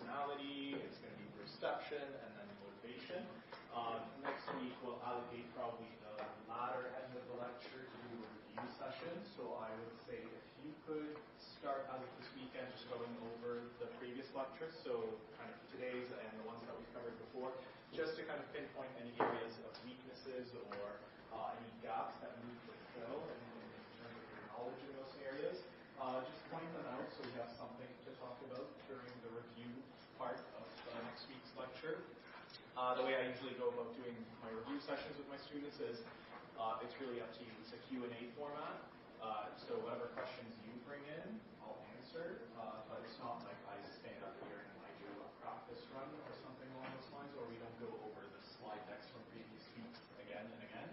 personality, it's going to be perception, and then motivation. Next week we'll allocate probably the latter end of the lecture to do a review session. So I would say if you could start as of this weekend just going over the previous lectures, so kind of today's and the ones that we've covered before, just to kind of pinpoint any areas of weaknesses or any gaps that you need to fill in terms of your knowledge in those areas. Just point them out so we have something to talk about during the review part of next week's lecture. The way I usually go about doing my review sessions with my students is it's really up to you. It's a Q&A format. So whatever questions you bring in, I'll answer. But it's not like I stand up here and I do a practice run or something along those lines, or we don't go over the slide decks from previous weeks again and again.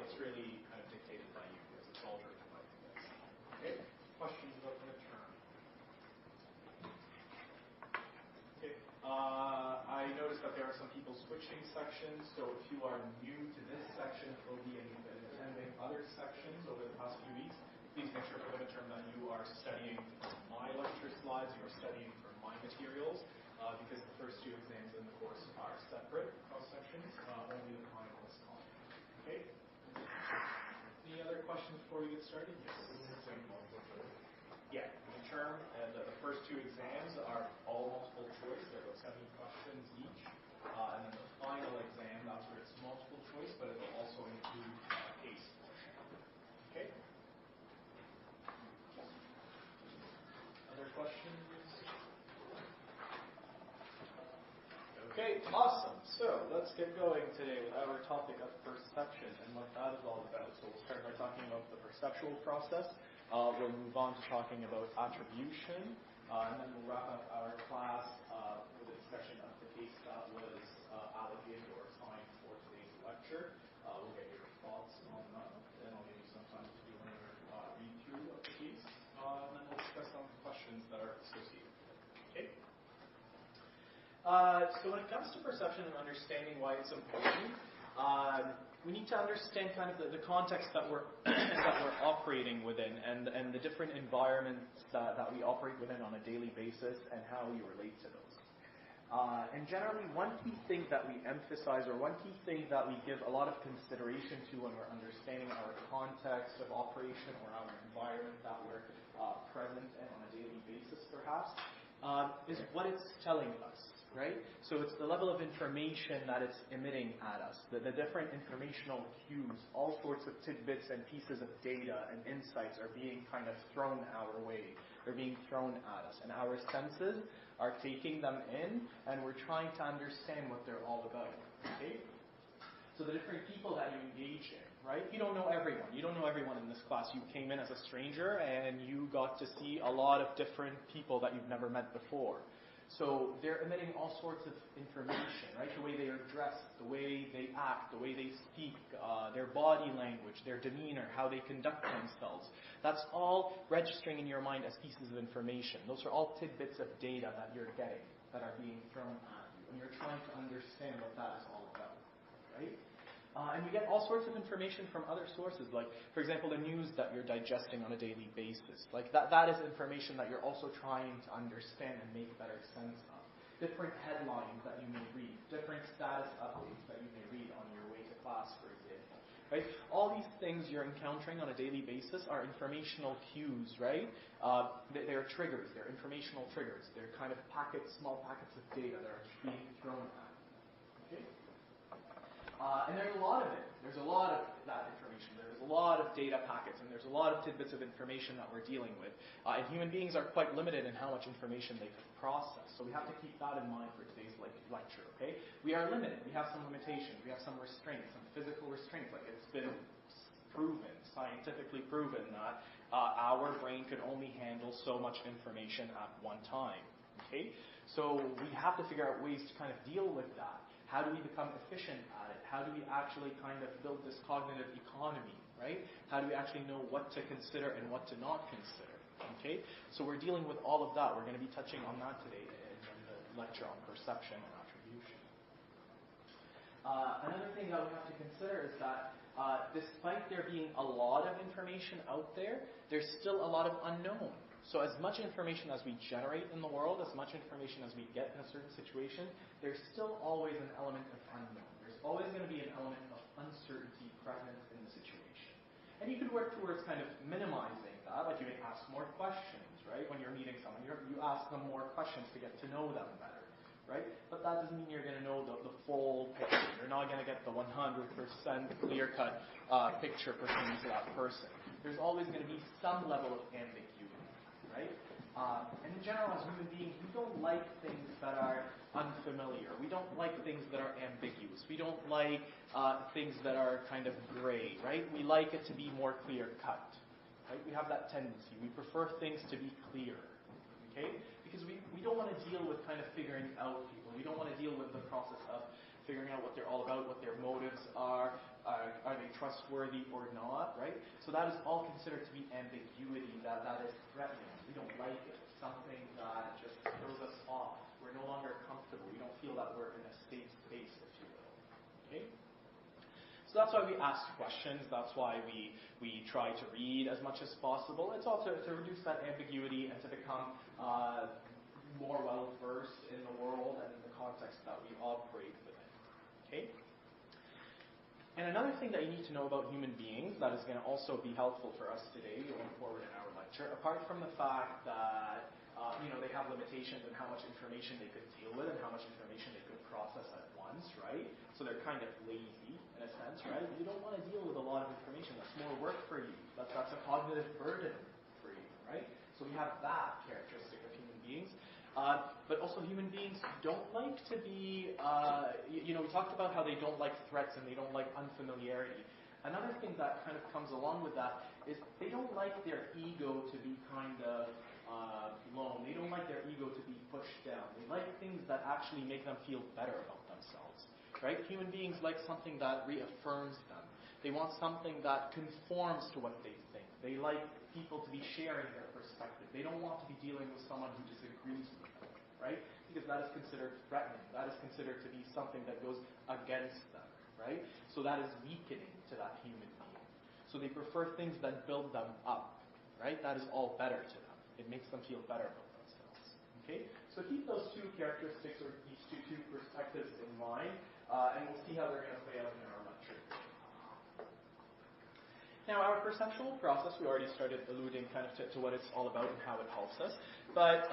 It's really kind of dictated by you because it's all driven by you guys. Okay? Questions about the midterm? Okay. I noticed that there are some people switching sections, so if you are new to this section or be attending other sections over the past few weeks, please make sure for the midterm that you are studying my lecture slides, you are studying from my materials, because the first two exams in the course are separate cross sections, only the final is common. Okay? Any other questions before we get started? Yes. Yeah, midterm, the first two exams are all multiple choice. They're about 70 questions each. And then the final exam, that's where it's multiple choice, but it will also include a case portion. Okay? Other questions? Okay, awesome. So let's get going today with our topic of perception and what that is all about. So we'll start by talking about the perceptual process. We'll move on to talking about attribution, and then we'll wrap up our class with a discussion of the case that was allocated or assigned for today's lecture. We'll get your thoughts on that, and I'll give you some time to do another read-through of the case, and then we'll discuss some questions that are associated with it. Okay? So when it comes to perception and understanding why it's important, we need to understand kind of the context that we're operating within and the different environments that we operate within on a daily basis and how we relate to those. And generally, one key thing that we emphasize or one key thing that we give a lot of consideration to when we're understanding our context of operation or our environment that we're present in on a daily basis perhaps, is what it's telling us. Right? So it's the level of information that it's emitting at us, the different informational cues, all sorts of tidbits and pieces of data and insights are being kind of thrown our way. They're being thrown at us. And our senses are taking them in, and we're trying to understand what they're all about. Okay? So the different people that you engage in, right? You don't know everyone. You don't know everyone in this class. You came in as a stranger, and you got to see a lot of different people that you've never met before. So they're emitting all sorts of information, right? The way they are dressed, the way they act, the way they speak, their body language, their demeanor, how they conduct themselves. That's all registering in your mind as pieces of information. Those are all tidbits of data that you're getting, that are being thrown at you. And you're trying to understand what that is all about, right? And you get all sorts of information from other sources, like, for example, the news that you're digesting on a daily basis. Like, that is information that you're also trying to understand and make better sense of. Different headlines that you may read, different status updates that you may read on your way to class, for example. Right? All these things you're encountering on a daily basis are informational cues, right? They're triggers, they're informational triggers. They're kind of small packets of data that are being thrown at you. Okay? And there's a lot of it. There's a lot of that information. There's a lot of data packets, and there's a lot of tidbits of information that we're dealing with. And human beings are quite limited in how much information they can process. So we have to keep that in mind for today's lecture, okay? We are limited. We have some limitations. We have some restraints, some physical restraints. Like, it's been proven, scientifically proven, that our brain could only handle so much information at one time, okay? So we have to figure out ways to kind of deal with that. How do we become efficient at it? How do we actually kind of build this cognitive economy, right? How do we actually know what to consider and what to not consider, okay? So we're dealing with all of that. We're going to be touching on that today in the lecture on perception and attribution. Another thing that we have to consider is that despite there being a lot of information out there, there's still a lot of unknown. So as much information as we generate in the world, as much information as we get in a certain situation, there's still always an element of unknown. There's always going to be an element of uncertainty present in the situation. And you could work towards kind of minimizing that, like you may ask more questions, right? When you're meeting someone, you ask them more questions to get to know them better, right? But that doesn't mean you're going to know the full picture. You're not going to get the 100% clear-cut picture pertaining to that person. There's always going to be some level of ambiguity. Right? And in general, as human beings, we don't like things that are unfamiliar. We don't like things that are ambiguous. We don't like things that are kind of gray, right? We like it to be more clear-cut. Right? We have that tendency. We prefer things to be clear. Okay? Because we don't want to deal with kind of figuring out people. We don't want to deal with the process of figuring out what they're all about, what their motives are they trustworthy or not, right? So that is all considered to be ambiguity, that is threatening. We don't like it. It's something that just throws us off. We're no longer comfortable. We don't feel that we're in a safe space, if you will. Okay? So that's why we ask questions. That's why we try to read as much as possible. It's also to reduce that ambiguity and to become more well-versed in the world and in the context that we operate within. Okay? And another thing that you need to know about human beings that is going to also be helpful for us today going forward in our lecture, apart from the fact that they have limitations in how much information they could deal with and how much information they could process at once, right? So they're kind of lazy in a sense, right? You don't want to deal with a lot of information. That's more work for you. That's a cognitive burden for you, right? So we have that characteristic of human beings. But also human beings don't like to be, we talked about how they don't like threats and they don't like unfamiliarity. Another thing that kind of comes along with that is they don't like their ego to be kind of blown. They don't like their ego to be pushed down. They like things that actually make them feel better about themselves, right? Human beings like something that reaffirms them. They want something that conforms to what they think. They like people to be sharing their perspective. They don't want to be dealing with someone who disagrees with them, right? Because that is considered threatening. That is considered to be something that goes against them, right? So that is weakening to that human being. So they prefer things that build them up, right? That is all better to them. It makes them feel better about themselves, okay? So keep those two characteristics or these two perspectives in mind, and we'll see how they're going to play out in our lecture. Now, our perceptual process, we already started alluding kind of to what it's all about and how it helps us. But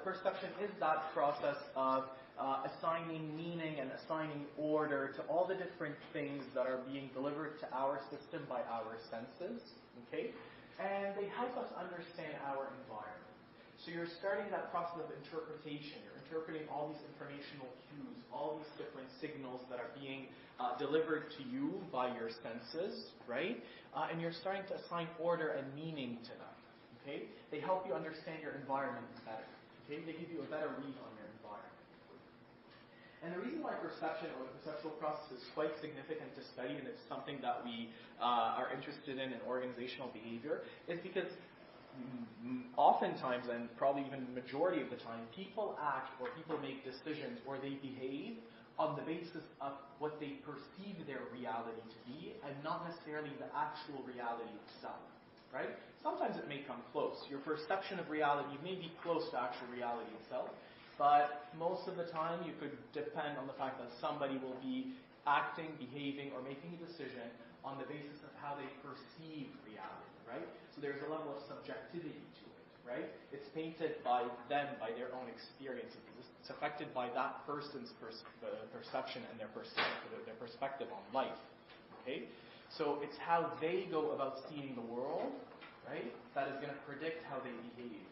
perception is that process of assigning meaning and assigning order to all the different things that are being delivered to our system by our senses. Okay? And they help us understand our environment. So you're starting that process of interpretation. You're interpreting all these informational cues, all these different signals that are being delivered to you by your senses, right? And you're starting to assign order and meaning to them. Okay? They help you understand your environment better. Okay? They give you a better read on your environment. And the reason why perception or the perceptual process is quite significant to study, and it's something that we are interested in organizational behavior, is because oftentimes, and probably even the majority of the time, people act or people make decisions or they behave on the basis of what they perceive their reality to be and not necessarily the actual reality itself, right? Sometimes it may come close. Your perception of reality may be close to actual reality itself, but most of the time you could depend on the fact that somebody will be acting, behaving, or making a decision on the basis of how they perceive reality, right? So there's a level of subjectivity to it, right? It's painted by them, by their own experiences. It's affected by that person's perception and their perspective on life, okay? So it's how they go about seeing the world, right, that is going to predict how they behave.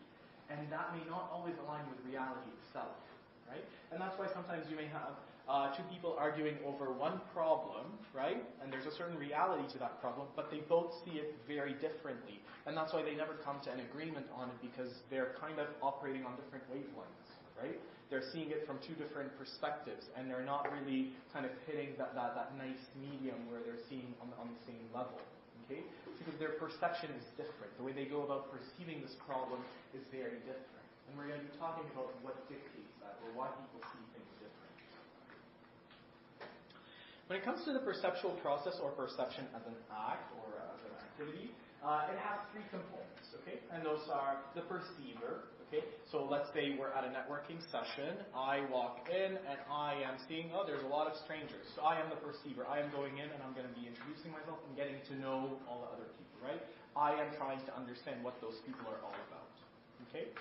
And that may not always align with reality itself, right? And that's why sometimes you may have two people arguing over one problem, right? And there's a certain reality to that problem, but they both see it very differently. And that's why they never come to an agreement on it, because they're kind of operating on different wavelengths, right? They're seeing it from two different perspectives, and they're not really kind of hitting that nice medium where they're seeing on the same level, okay? Because their perception is different. The way they go about perceiving this problem is very different. And we're going to be talking about what dictates that, or why people see things different. When it comes to the perceptual process or perception as an act or as an activity, It has three components, okay? And those are the perceiver, okay? So let's say we're at a networking session. I walk in and I am seeing, oh, there's a lot of strangers. So I am the perceiver. I am going in and I'm going to be introducing myself and getting to know all the other people, right? I am trying to understand what those people are all about, okay?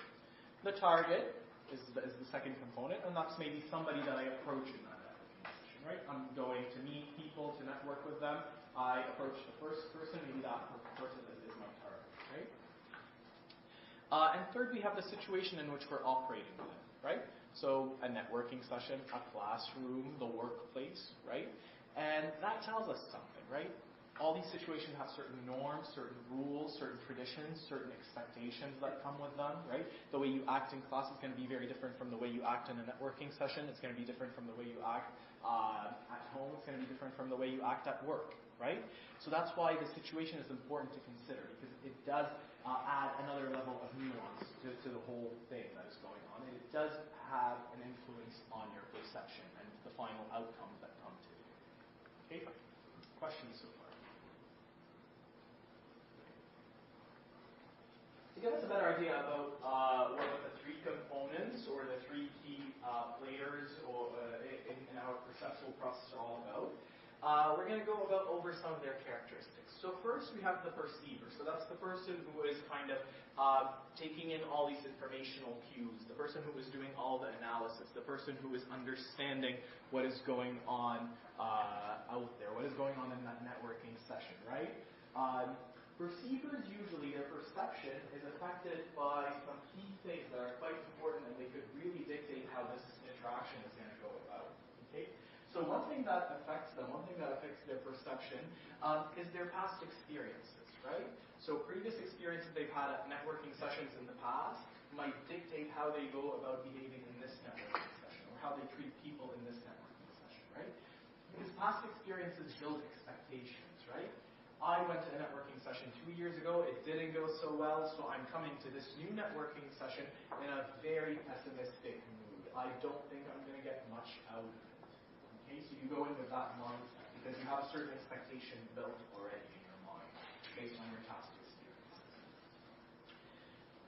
The target is the second component, and that's maybe somebody that I approach in that networking session, right? I'm going to meet people, to network with them. I approach the first person, maybe that person is my target, right? And third, we have the situation in which we're operating within, right? So a networking session, a classroom, the workplace, right? And that tells us something, right? All these situations have certain norms, certain rules, certain traditions, certain expectations that come with them, right? The way you act in class is going to be very different from the way you act in a networking session. It's going to be different from the way you act at home. It's going to be different from the way you act at work, right? So that's why the situation is important to consider, because it does add another level of nuance to the whole thing that is going on. And it does have an influence on your perception and the final outcomes that come to it. Okay? Questions so far? To give us a better idea about what the three components or the three key players in our perceptual process are all about, we're going to go over some of their characteristics. So first we have the perceiver. So that's the person who is kind of taking in all these informational cues, the person who is doing all the analysis, the person who is understanding what is going on out there, what is going on in that networking session, right? Perceivers, usually, their perception is affected by some key things that are quite important, and they could really dictate how this interaction is going to go about. Okay? So one thing that affects them, one thing that affects their perception, is their past experiences, right? So previous experiences they've had at networking sessions in the past might dictate how they go about behaving in this networking session, or how they treat people in this networking session, right? Because past experiences build expectations, right? I went to a networking session 2 years ago. It didn't go so well, so I'm coming to this new networking session in a very pessimistic mood. I don't think I'm going to get much out of it. Okay, so you go in with that mindset because you have a certain expectation built already in your mind based on your past experiences.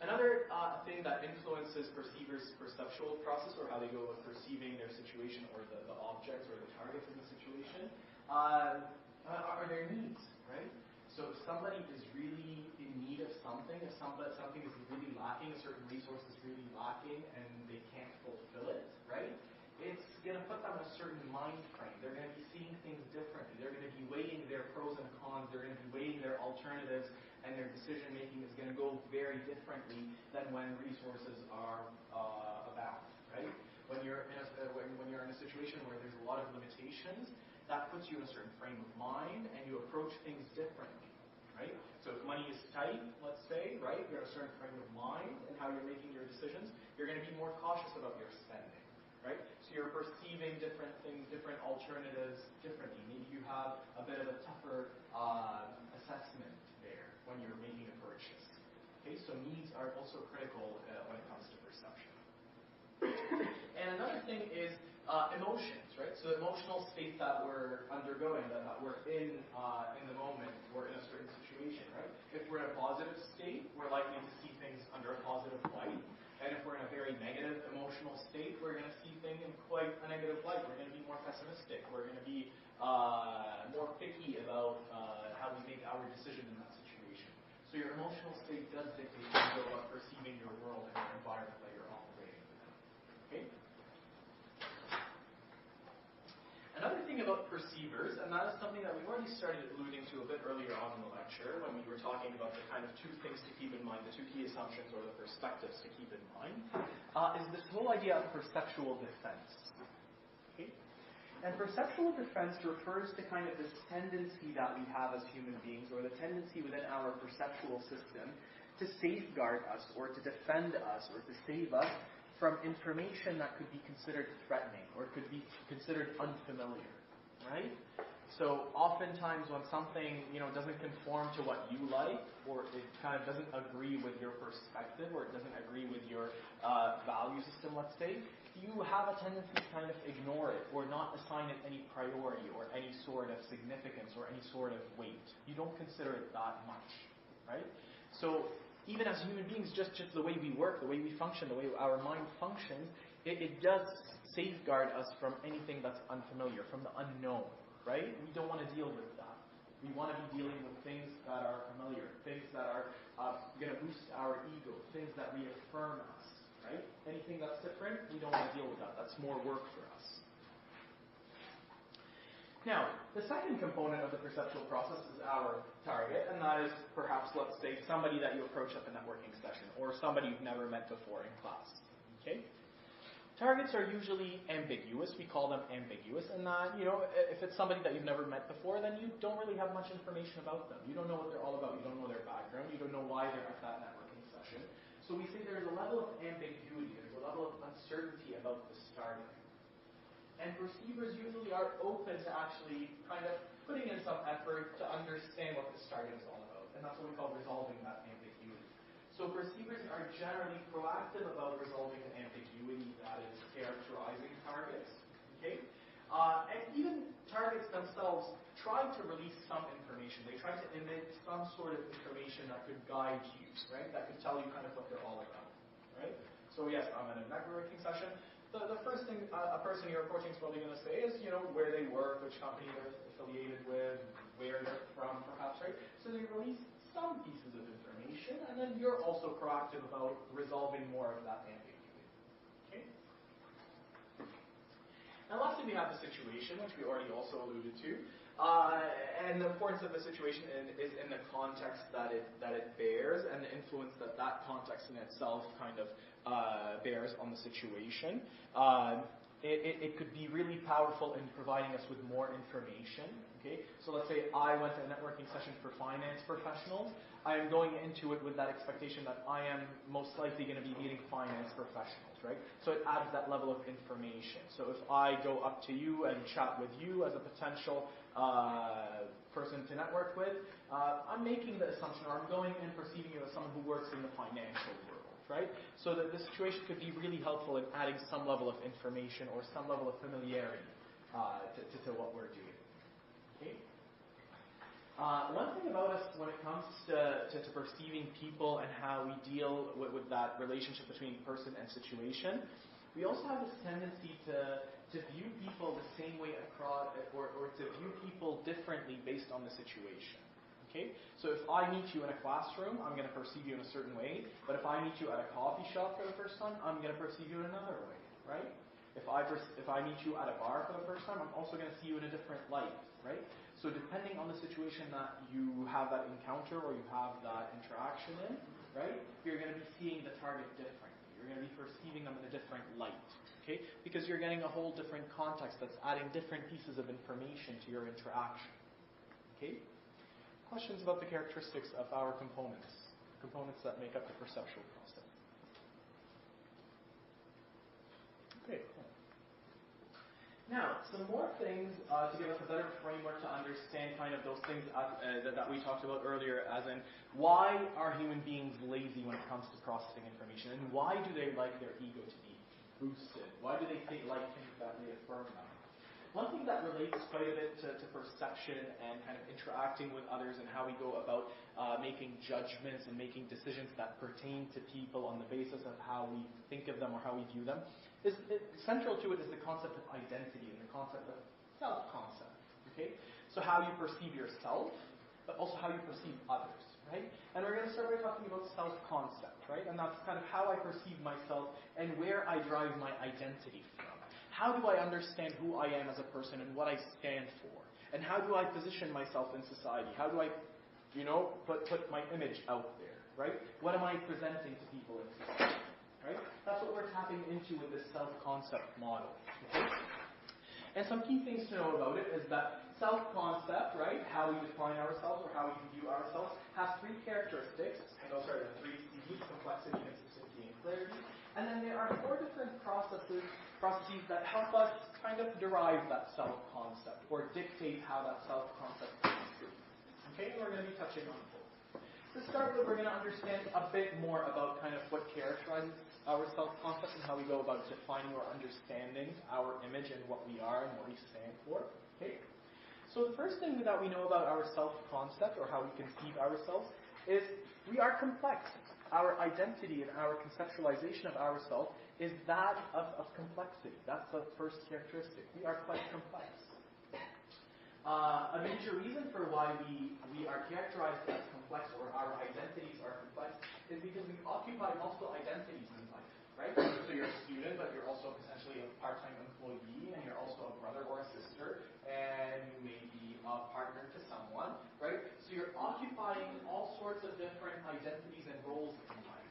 Another thing that influences perceivers' perceptual process, or how they go about perceiving their situation or the objects or the targets in the situation, are their needs. Right? So if somebody is really in need of something, if something is really lacking, a certain resource is really lacking, and they can't fulfill it, right? It's going to put them in a certain mind frame. They're going to be seeing things differently. They're going to be weighing their pros and cons. They're going to be weighing their alternatives, and their decision making is going to go very differently than when resources are abound, right? When you're in a situation where there's a lot of limitations, that puts you in a certain frame of mind, and you approach things differently, right? So if money is tight, let's say, right, you're in a certain frame of mind and how you're making your decisions, you're going to be more cautious about your spending, right? So you're perceiving different things, different alternatives differently. Maybe you have a bit of a tougher assessment there when you're making a purchase. Okay, so needs are also critical when it comes to perception. And another thing is emotions, right? So the emotional state that we're undergoing, that we're in the moment, we're in a certain situation, right? If we're in a positive state, we're likely to see things under a positive light. And if we're in a very negative emotional state, we're going to see things in quite a negative light. We're going to be more pessimistic. We're going to be more picky about how we make our decision in that situation. So your emotional state does dictate how you go about perceiving your world and your environment that you're operating within. Okay? Another thing about perceivers, and that is something that we've already started alluding to a bit earlier on in the lecture when we were talking about the kind of two things to keep in mind, the two key assumptions or the perspectives to keep in mind, is this whole idea of perceptual defense. Okay? And perceptual defense refers to kind of this tendency that we have as human beings, or the tendency within our perceptual system to safeguard us or to defend us or to save us from information that could be considered threatening or could be considered unfamiliar, right? So oftentimes when something, doesn't conform to what you like, or it kind of doesn't agree with your perspective, or it doesn't agree with your value system, let's say, you have a tendency to kind of ignore it or not assign it any priority or any sort of significance or any sort of weight. You don't consider it that much, right? So even as human beings, just the way we work, the way we function, the way our mind functions, it does safeguard us from anything that's unfamiliar, from the unknown, right? We don't want to deal with that. We want to be dealing with things that are familiar, things that are going to boost our ego, things that reaffirm us, right? Anything that's different, we don't want to deal with that. That's more work for us. Now, the second component of the perceptual process is our target, and that is perhaps, let's say, somebody that you approach at the networking session, or somebody you've never met before in class. Okay? Targets are usually ambiguous. We call them ambiguous, and that, if it's somebody that you've never met before, then you don't really have much information about them. You don't know what they're all about. You don't know their background. You don't know why they're at that networking session. So we say there's a level of ambiguity, there's a level of uncertainty about this target. And perceivers usually are open to actually kind of putting in some effort to understand what this target is all about. And that's what we call resolving that ambiguity. So perceivers are generally proactive about resolving the ambiguity that is characterizing targets. Okay? And even targets themselves try to release some information. They try to emit some sort of information that could guide you, right? That could tell you kind of what they're all about, right? So yes, I'm in a networking session. The first thing a person you're approaching is probably going to say is, where they work, which company they're affiliated with, where they're from, perhaps, right? So they release some pieces of information, and then you're also proactive about resolving more of that ambiguity. Okay? And lastly, we have the situation, which we already also alluded to. And the importance of the situation is in the context that it bears, and the influence that context in itself kind of bears on the situation. It could be really powerful in providing us with more information. Okay, so let's say I went to a networking session for finance professionals. I am going into it with that expectation that I am most likely going to be meeting finance professionals, right? So it adds that level of information. So if I go up to you and chat with you as a potential person to network with, I'm making the assumption, or I'm going and perceiving you as someone who works in the financial world, right? So that the situation could be really helpful in adding some level of information or some level of familiarity to what we're doing. Okay? One thing about us when it comes to perceiving people and how we deal with that relationship between person and situation, we also have this tendency to view people the same way across, or to view people differently based on the situation. Okay? So if I meet you in a classroom, I'm going to perceive you in a certain way, but if I meet you at a coffee shop for the first time, I'm going to perceive you in another way, right? If I meet you at a bar for the first time, I'm also going to see you in a different light, right? So depending on the situation that you have that encounter or you have that interaction in, right, you're going to be seeing the target differently. You're going to be perceiving them in a different light, okay? Because you're getting a whole different context that's adding different pieces of information to your interaction, okay? Questions about the characteristics of our components that make up the perceptual process? Okay, cool. Now, some more things to give us a better framework to understand kind of those things that we talked about earlier, as in why are human beings lazy when it comes to processing information, and why do they like their ego to be boosted? Why do they like things that reaffirm them? One thing that relates quite a bit to perception and kind of interacting with others and how we go about making judgments and making decisions that pertain to people on the basis of how we think of them or how we view them, central to it is the concept of identity and the concept of self-concept. Okay? So how you perceive yourself, but also how you perceive others. Right? And we're going to start by talking about self-concept, right? And that's kind of how I perceive myself and where I drive my identity from. How do I understand who I am as a person and what I stand for? And how do I position myself in society? How do I, put my image out there, right? What am I presenting to people in society, right? That's what we're tapping into with this self-concept model, okay? And some key things to know about it is that self-concept, right, how we define ourselves or how we view ourselves, has three characteristics. And those are the three C's: complexity, consistency, and clarity. And then there are four different processes that help us kind of derive that self-concept or dictate how that self-concept comes through. Okay, and we're going to be touching on both. To start with, we're going to understand a bit more about kind of what characterizes our self-concept and how we go about defining or understanding our image and what we are and what we stand for. Okay? So the first thing that we know about our self-concept or how we conceive ourselves is we are complex. Our identity and our conceptualization of ourselves is that of complexity. That's the first characteristic. We are quite complex. A major reason for why we are characterized as complex, or our identities are complex, is because we occupy multiple identities in life, right? So you're a student, but you're also potentially a part-time employee, and you're also a brother or a sister, and you may be a partner to someone, right? So you're occupying all sorts of different identities and roles in life,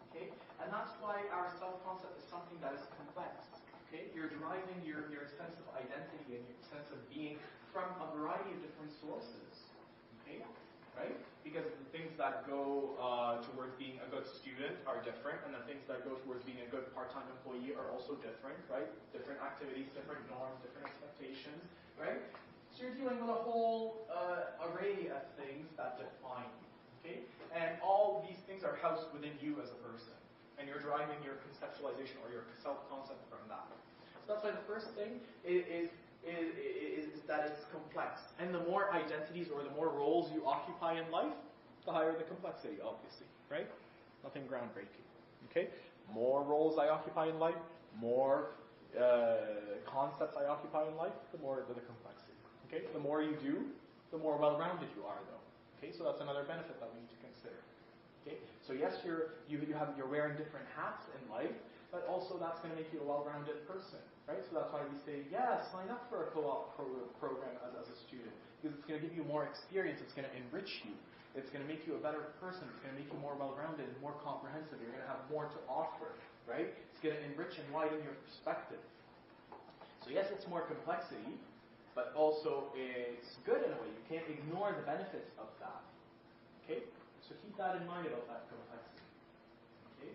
okay? And that's why our self-concept is something that is complex, okay? You're deriving your sense of identity and your sense of being from a variety of different sources, okay? Right? Because the things that go towards being a good student are different, and the things that go towards being a good part-time employee are also different, right? Different activities, different norms, different expectations, right? So you're dealing with a whole array of things that define you, okay? And all these things are housed within you as a person, and you're deriving your conceptualization or your self-concept from that. So that's why the first thing is that it's complex. And the more identities or the more roles you occupy in life, the higher the complexity, obviously, right? Nothing groundbreaking, okay? More roles I occupy in life, more concepts I occupy in life, the more the complexity, okay? The more you do, the more well-rounded you are, though, okay? So that's another benefit that we need to consider, okay? So yes, you're wearing different hats in life, but also that's going to make you a well-rounded person, right? So that's why we say, yeah, sign up for a co-op program as a student, because it's going to give you more experience, it's going to enrich you, it's going to make you a better person, it's going to make you more well-rounded and more comprehensive, you're going to have more to offer, right? It's going to enrich and widen your perspective. So yes, it's more complexity, but also it's good in a way. You can't ignore the benefits of that, okay? So keep that in mind about that complexity, okay?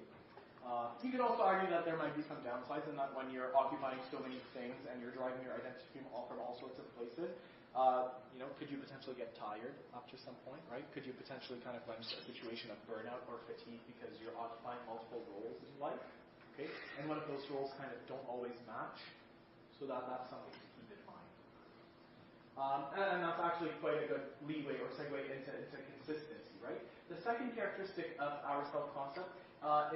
You could also argue that there might be some downsides in that when you're occupying so many things and you're driving your identity from all sorts of places, could you potentially get tired up to some point, right? Could you potentially kind of run into a situation of burnout or fatigue because you're occupying multiple roles in life, okay? And one of those roles kind of don't always match, so that's something to keep in mind. And that's actually quite a good leeway or segue into consistency, right? The second characteristic of our self-concept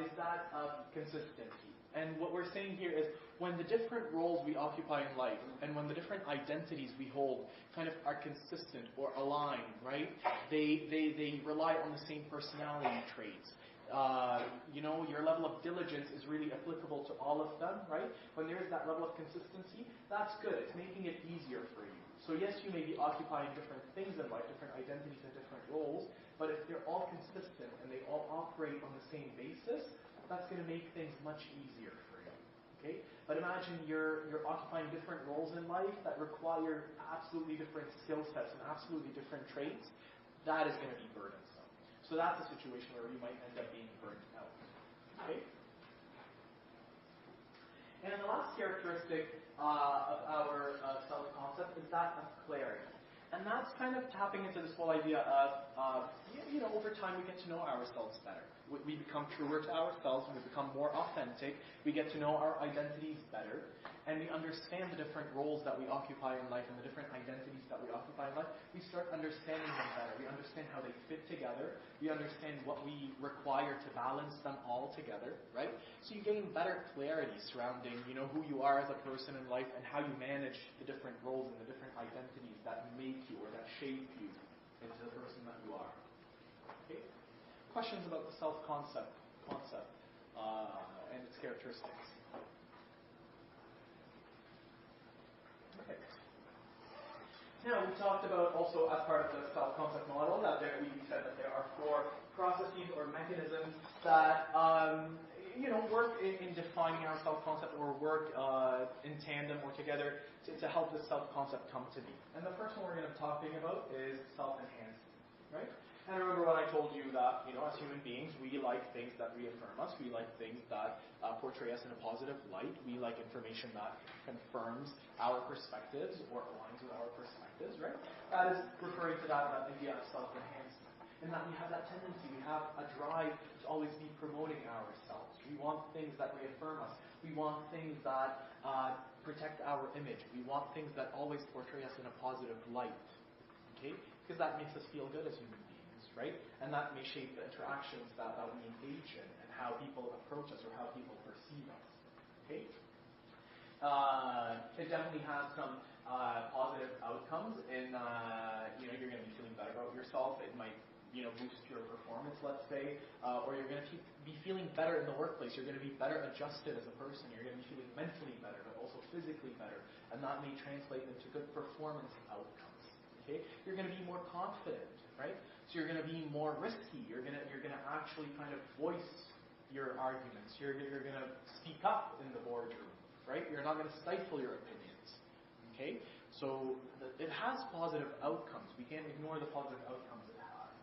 is that of consistency. And what we're saying here is when the different roles we occupy in life and when the different identities we hold kind of are consistent or aligned, right? They rely on the same personality traits. Your level of diligence is really applicable to all of them, right? When there is that level of consistency, that's good. It's making it easier for you. So yes, you may be occupying different things in life, different identities and different roles, but if they're all consistent and they all operate on the same basis, that's going to make things much easier for you. Okay? But imagine you're occupying different roles in life that require absolutely different skill sets and absolutely different traits. That is going to be burdensome. So that's a situation where you might end up being burnt out. Okay? And the last characteristic of our self-concept is that of clarity. And that's kind of tapping into this whole idea of, over time we get to know ourselves better. We become truer to ourselves, and we become more authentic. We get to know our identities better, and we understand the different roles that we occupy in life and the different identities that we occupy in life. We start understanding them better. We understand how they fit together. We understand what we require to balance them all together, right? So you gain better clarity surrounding, who you are as a person in life and how you manage the different roles and the different identities that make you or that shape you into the person that you are. Okay? Questions about the self-concept and its characteristics? Okay. Now, we talked about also as part of the self-concept model that we said that there are 4 processes or mechanisms that work in defining our self-concept or work in tandem or together to help the self-concept come to be. And the first one we're going to be talking about is self-enhancement, right? And remember when I told you that, as human beings, we like things that reaffirm us. We like things that portray us in a positive light. We like information that confirms our perspectives or aligns with our perspectives, right? That is referring to that idea of self-enhancement. And that we have that tendency, we have a drive to always be promoting ourselves. We want things that reaffirm us. We want things that protect our image. We want things that always portray us in a positive light. Okay? Because that makes us feel good as human beings. right? And that may shape the interactions that we engage in and how people approach us or how people perceive us. Okay? It definitely has some positive outcomes in, you're going to be feeling better about yourself. It might, boost your performance, let's say, or you're going to be feeling better in the workplace. You're going to be better adjusted as a person. You're going to be feeling mentally better, but also physically better, and that may translate into good performance outcomes. Okay? You're going to be more confident, right? So you're going to be more risky. You're going to actually kind of voice your arguments. You're going to speak up in the boardroom, right? You're not going to stifle your opinions. Okay? So it has positive outcomes. We can't ignore the positive outcomes it has.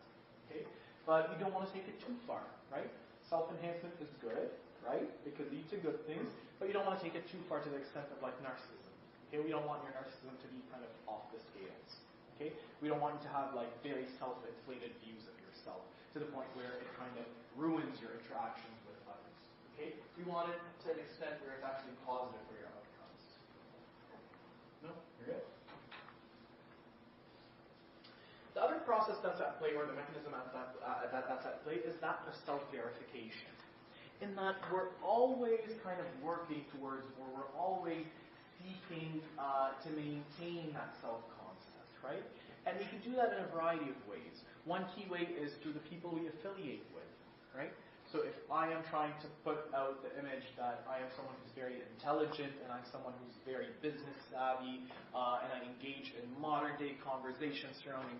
Okay? But you don't want to take it too far, right? Self-enhancement is good, right? It could lead to good things, but you don't want to take it too far to the extent of like narcissism. Okay? We don't want your narcissism to be kind of off the scales. Okay? We don't want you to have like very self-inflated views of yourself to the point where it kind of ruins your interactions with others. Okay? We want it to an extent where it's actually positive for your outcomes. No? You're good? The other process that's at play, or the mechanism that's at play, is that of self-verification. In that we're always kind of working towards, or we're always seeking to maintain that self-concept, right? And we can do that in a variety of ways. One key way is through the people we affiliate with, right? So if I am trying to put out the image that I am someone who's very intelligent and I'm someone who's very business savvy and I engage in modern day conversations surrounding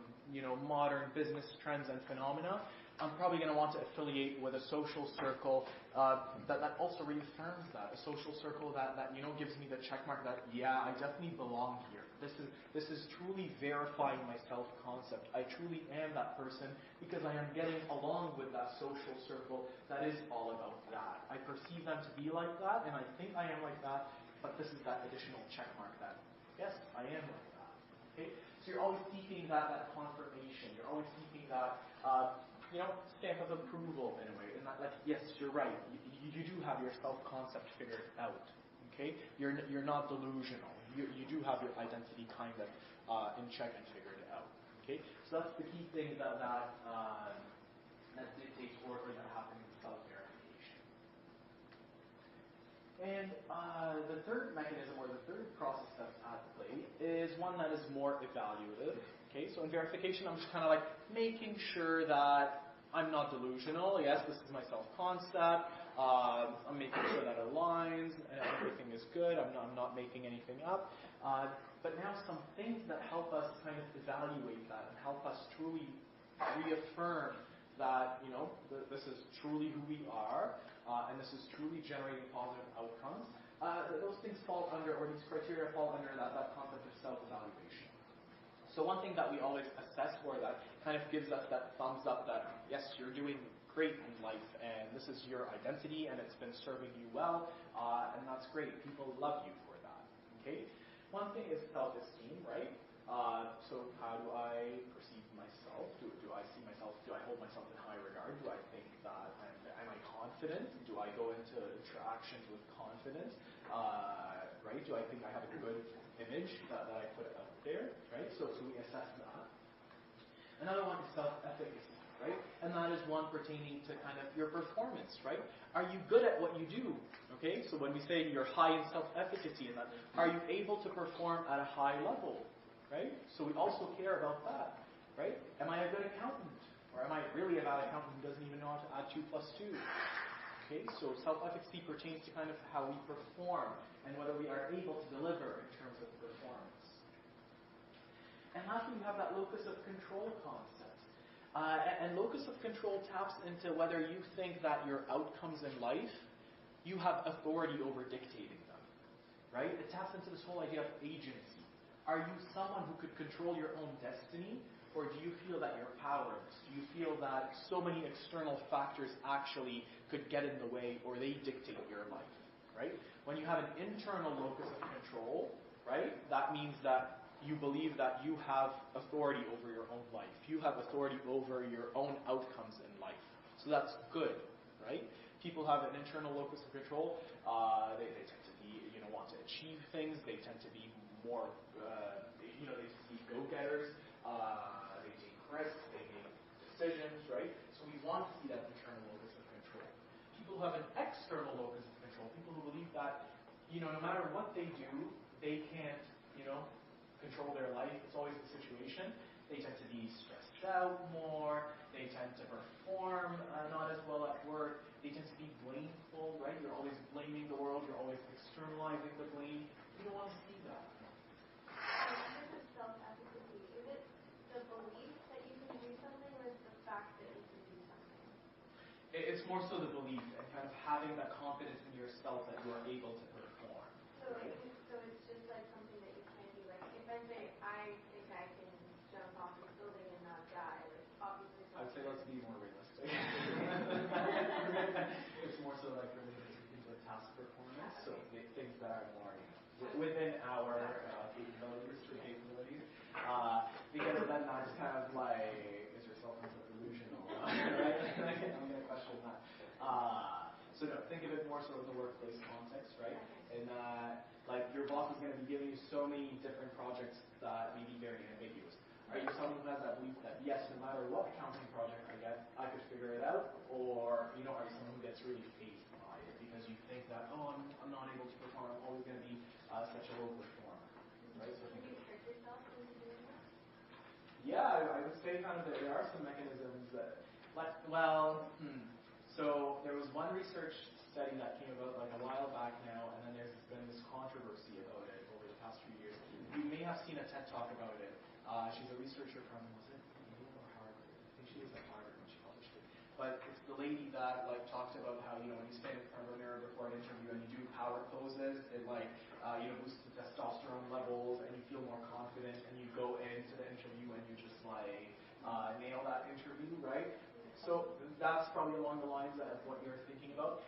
modern business trends and phenomena, I'm probably going to want to affiliate with a social circle that also reaffirms that, a social circle that gives me the check mark that, yeah, I definitely belong here. This is truly verifying my self-concept. I truly am that person because I am getting along with that social circle that is all about that. I perceive them to be like that, and I think I am like that, but this is that additional check mark that, yes, I am like that. Okay? So you're always seeking that confirmation. You're always seeking that stamp of approval in a way. And that, like, yes, you're right. You do have your self-concept figured out. Okay? You're not delusional. You do have your identity kind of in check and figured out. Okay? So that's the key thing that dictates or that happens in self-verification. And the third mechanism or the third process that's at play is one that is more evaluative. Okay? So in verification, I'm just kind of like making sure that I'm not delusional. Yes, this is my self-concept. I'm making sure that aligns and everything is good. I'm not making anything up. But now some things that help us kind of evaluate that and help us truly reaffirm that, this is truly who we are, and this is truly generating positive outcomes. Those things fall under, or these criteria fall under that concept of self-evaluation. So one thing that we always assess for that kind of gives us that thumbs up that, yes, you're doing great in life, and this is your identity, and it's been serving you well, and that's great. People love you for that. Okay? One thing is self-esteem, right? So how do I perceive myself? Do I see myself? Do I hold myself in high regard? Do I think that am I confident? Do I go into interactions with confidence? Right? Do I think I have a good image that I put out there? Right? So we assess that. Another one is self-efficacy, right? And that is one pertaining to kind of your performance, right? Are you good at what you do? Okay? So when we say you're high in self-efficacy, and that, are you able to perform at a high level? Right? So we also care about that, right? Am I a good accountant? Or am I really a bad accountant who doesn't even know how to add 2 plus 2? Okay, so self-efficacy pertains to kind of how we perform and whether we are able to deliver in terms of performance. And lastly, we have that locus of control concept. And locus of control taps into whether you think that your outcomes in life, you have authority over dictating them. Right? It taps into this whole idea of agency. Are you someone who could control your own destiny? Or do you feel that you're powerless? Do you feel that so many external factors actually could get in the way or they dictate your life? Right? When you have an internal locus of control, right, that means that you believe that you have authority over your own life. You have authority over your own outcomes in life. So that's good, right? People have an internal locus of control. They tend to be, want to achieve things. They tend to be more, they tend to be go-getters. They take risks. They make decisions, right? So we want to see that internal locus of control. People who have an external locus of control, people who believe that, no matter what they do, they can't, control their life. It's always the situation. They tend to be stressed out more. They tend to perform not as well at work. They tend to be blameful, right? You're always blaming the world. You're always externalizing the blame. You don't want to see that. This is self-efficacy. Is it the belief that you can do something, or is it the fact that you can do something? It's more so the belief and kind of having that confidence in yourself that you are able to perform. So it's just like something that you can do. Like if I say I think I can jump off this building and not die, like obviously. I would say let's be more realistic. It's more so like related to things like task performance, so things that are more within our capabilities, because then that's kind of like, is your self-concept delusional? Right? I'm going to question that. So no, think of it more so in the workplace context, right? And like your boss is going to be giving you so many different projects that may be very ambiguous. Are you someone who has that belief that yes, no matter what accounting project I get, I could figure it out? Or are you someone who gets really phased by it because you think that, I'm not able to perform, I'm always going to be such a low performer, right? So Can you trick yourself into doing that? Yeah, I would say kind of that there are some mechanisms that, so there was one research study that came about like a while back now, and then there's been this controversy about it over the past few years. You may have seen a TED Talk about it. She's a researcher from, was it Yale or Harvard? I think she was at Harvard when she published it. But it's the lady that like talked about how, when you stand in front of a mirror before an interview and you do power poses, it boosts the testosterone levels and you feel more confident and you go into the interview and you just nail that interview, right? So that's probably along the lines of what you're thinking about.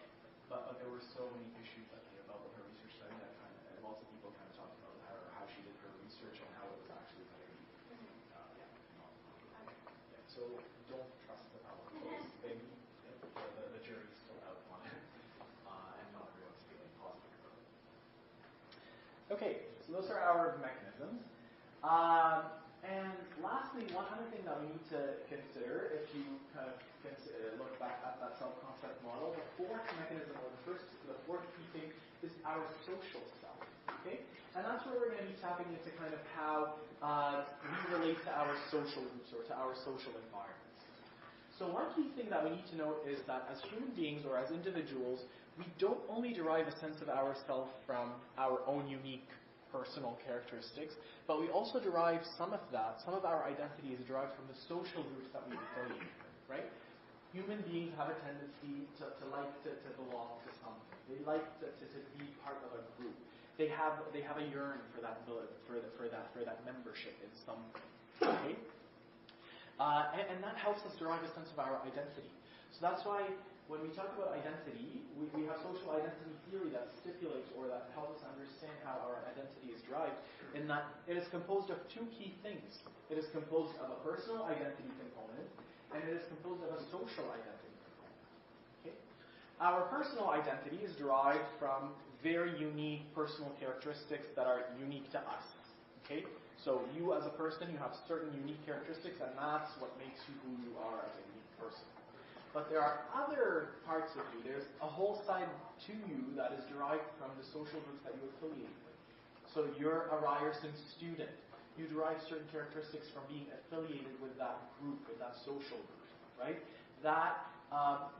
But there were so many issues that came about with her research study that lots of people kind of talked about how she did her research and how it was actually very, So don't trust the power pose thing. The jury's still out on it, and not everyone's feeling positive about it. Okay, so those are our mechanisms. And lastly, one other thing that we need to consider, if you kind of look back at that self-concept model, the fourth mechanism, or the fourth key thing, is our social self. Okay, and that's where we're going to be tapping into kind of how we relate to our social groups or to our social environments. So one key thing that we need to note is that as human beings or as individuals, we don't only derive a sense of ourself from our own unique personal characteristics, but we also derive some of our identity is derived from the social groups that we affiliate with, right? Human beings have a tendency to like to belong to something. They like to be part of a group. They have a yearn for that membership in some way. And that helps us derive a sense of our identity. So that's why when we talk about identity, we have social identity theory that stipulates or that helps us understand how our identity is derived, in that it is composed of two key things. It is composed of a personal identity component, and it is composed of a social identity component. Okay? Our personal identity is derived from very unique personal characteristics that are unique to us. Okay? So you as a person, you have certain unique characteristics, and that's what makes you who you are as a unique person. But there are other parts of you. There's a whole side to you that is derived from the social groups that you affiliate with. So you're a Ryerson student. You derive certain characteristics from being affiliated with that group, with that social group, right? That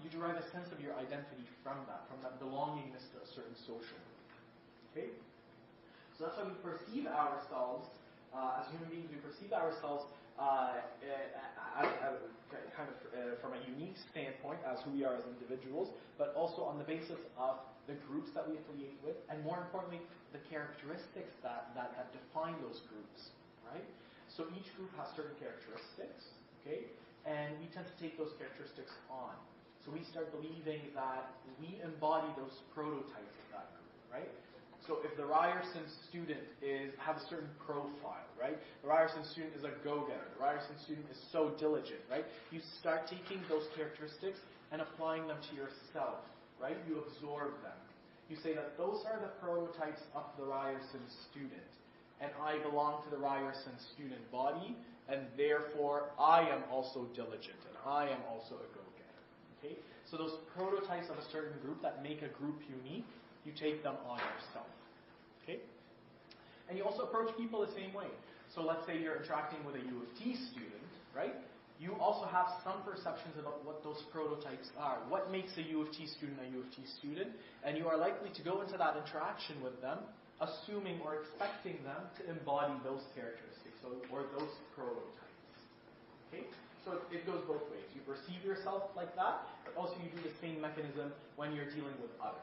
you derive a sense of your identity from that belongingness to a certain social group. Okay? So that's how we perceive ourselves as human beings. We perceive ourselves from a unique standpoint as who we are as individuals, but also on the basis of the groups that we affiliate with, and more importantly, the characteristics that define those groups, right? So each group has certain characteristics, okay? And we tend to take those characteristics on. So we start believing that we embody those prototypes of that group, right? So if the Ryerson student has a certain profile, right? The Ryerson student is a go-getter. The Ryerson student is so diligent, right? You start taking those characteristics and applying them to yourself, right? You absorb them. You say that those are the prototypes of the Ryerson student, and I belong to the Ryerson student body, and therefore I am also diligent, and I am also a go-getter. Okay? So those prototypes of a certain group that make a group unique, you take them on yourself. Okay? And you also approach people the same way. So let's say you're interacting with a U of T student, right? You also have some perceptions about what those prototypes are. What makes a U of T student a U of T student? And you are likely to go into that interaction with them assuming or expecting them to embody those characteristics or those prototypes. Okay? So it goes both ways. You perceive yourself like that, but also you do the same mechanism when you're dealing with others.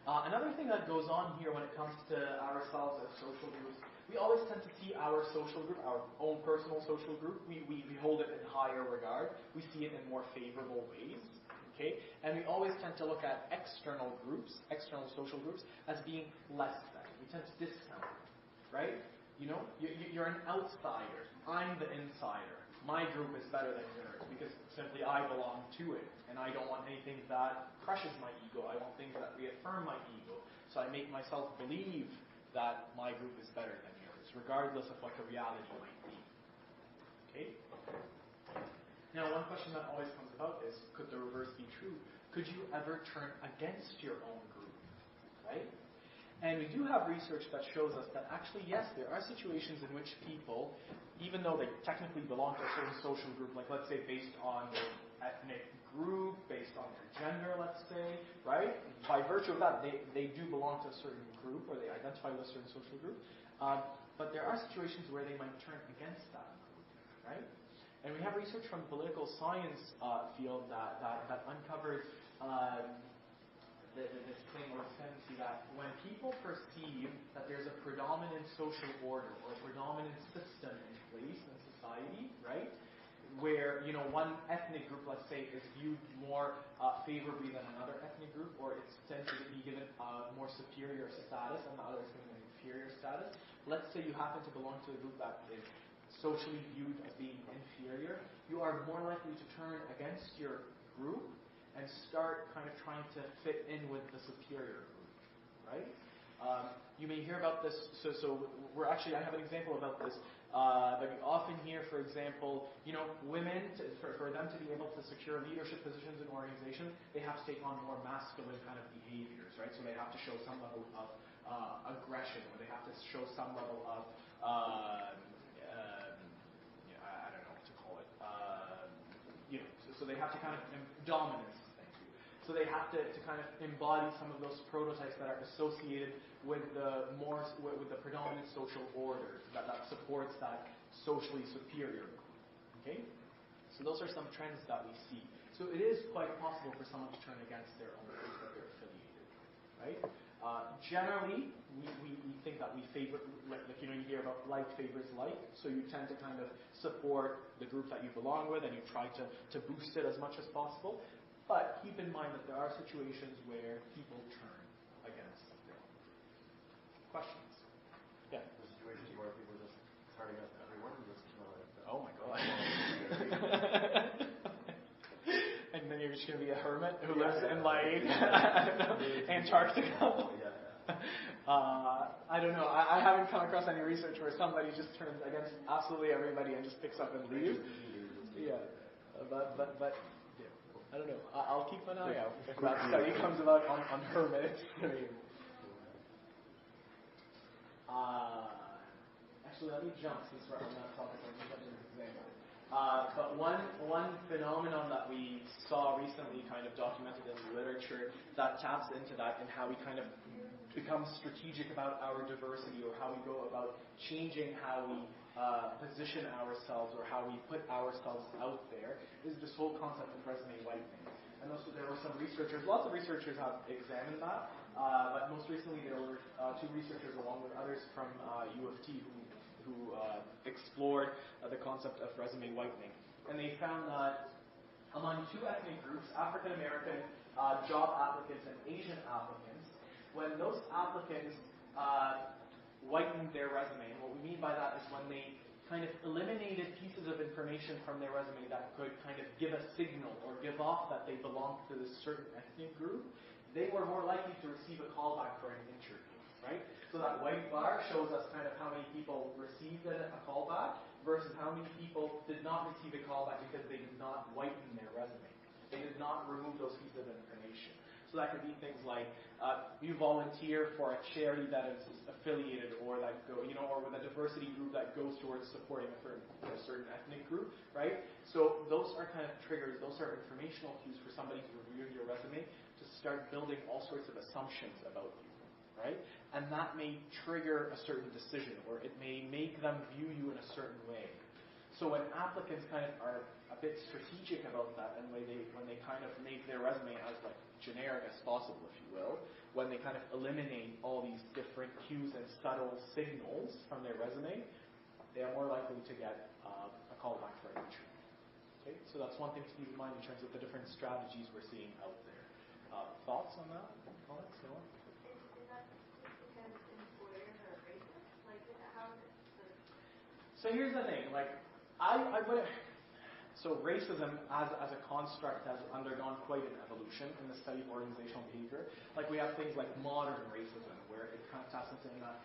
Another thing that goes on here when it comes to ourselves as social groups, we always tend to see our social group, our own personal social group, we hold it in higher regard. We see it in more favorable ways. Okay? And we always tend to look at external groups, external social groups, as being less than. We tend to discount them. Right? You know, you're an outsider. I'm the insider. My group is better than yours because simply I belong to it. And I don't want anything that crushes my ego. I want things that reaffirm my ego. So I make myself believe that my group is better than yours, regardless of what the reality might be. Okay? Now, one question that always comes about is, could the reverse be true? Could you ever turn against your own group? Right? And we do have research that shows us that actually, yes, there are situations in which people, even though they technically belong to a certain social group, like let's say based on their ethnic group, based on their gender, let's say, right? By virtue of that, they do belong to a certain group, or they identify with a certain social group. But there are situations where they might turn against that group, right? And we have research from the political science field that uncovered this thing or this tendency that when people perceive that there's a predominant social order or a predominant system in place in society, right? Where, you know, one ethnic group, let's say, is viewed more favorably than another ethnic group, or it's tends to be given more superior status and the other is given an inferior status. Let's say you happen to belong to a group that is socially viewed as being inferior. You are more likely to turn against your group and start kind of trying to fit in with the superior group, right? You may hear about this, so we're actually, I have an example about this, that we often hear, for example, you know, women, for them to be able to secure leadership positions in organizations, they have to take on more masculine kind of behaviors, right? So they have to show some level of aggression, or they have to show some level of, I don't know what to call it, you know, so they have to kind of, dominance. So they have to kind of embody some of those prototypes that are associated with the predominant social order that supports that socially superior group. Okay? So those are some trends that we see. So it is quite possible for someone to turn against their own group that they're affiliated. Right? Generally, we think that we favor, like you know, you hear about like favors like, so you tend to kind of support the group that you belong with and you try to boost it as much as possible. But keep in mind that there are situations where people turn against their own group. Questions? Yeah. The situations where people just turn against everyone and just oh my god. And then you're just going to be a hermit who lives in like Antarctica. I don't know. I haven't come across any research where somebody just turns against absolutely everybody and just picks up and leaves. Yeah. But I don't know. I'll keep an eye out if that study comes about on hermits. Actually, let me jump since we're on that topic. Let me jump to an example. But one phenomenon that we saw recently kind of documented in the literature that taps into that and how we kind of become strategic about our diversity or how we go about changing how we position ourselves or how we put ourselves out there is this whole concept of resume whitening. And also there were some researchers, lots of researchers have examined that, but most recently there were two researchers along with others from U of T who explored the concept of resume whitening. And they found that among two ethnic groups, African American job applicants and Asian applicants, when those applicants whitened their resume. And what we mean by that is when they kind of eliminated pieces of information from their resume that could kind of give a signal or give off that they belonged to this certain ethnic group, they were more likely to receive a callback for an interview. right? So that white bar shows us kind of how many people received a callback versus how many people did not receive a callback because they did not whiten their resume. They did not remove those pieces of information. So that could be things like you volunteer for a charity that is affiliated, or that or with a diversity group that goes towards supporting a certain ethnic group, right? So those are kind of triggers. Those are informational cues for somebody to review your resume to start building all sorts of assumptions about you, right? And that may trigger a certain decision, or it may make them view you in a certain way. So when applicants kind of are a bit strategic about that, and when they kind of make their resume as like generic as possible, if you will, when they kind of eliminate all these different cues and subtle signals from their resume, they are more likely to get a callback for an entry. Okay, so that's one thing to keep in mind in terms of the different strategies we're seeing out there. Thoughts on that? Comments? No? Is that just because employers are racist? Like, how is it sort of... So here's the thing, like, so racism as a construct has undergone quite an evolution in the study of organizational behavior. Like, we have things like modern racism, where it kind of taps into that,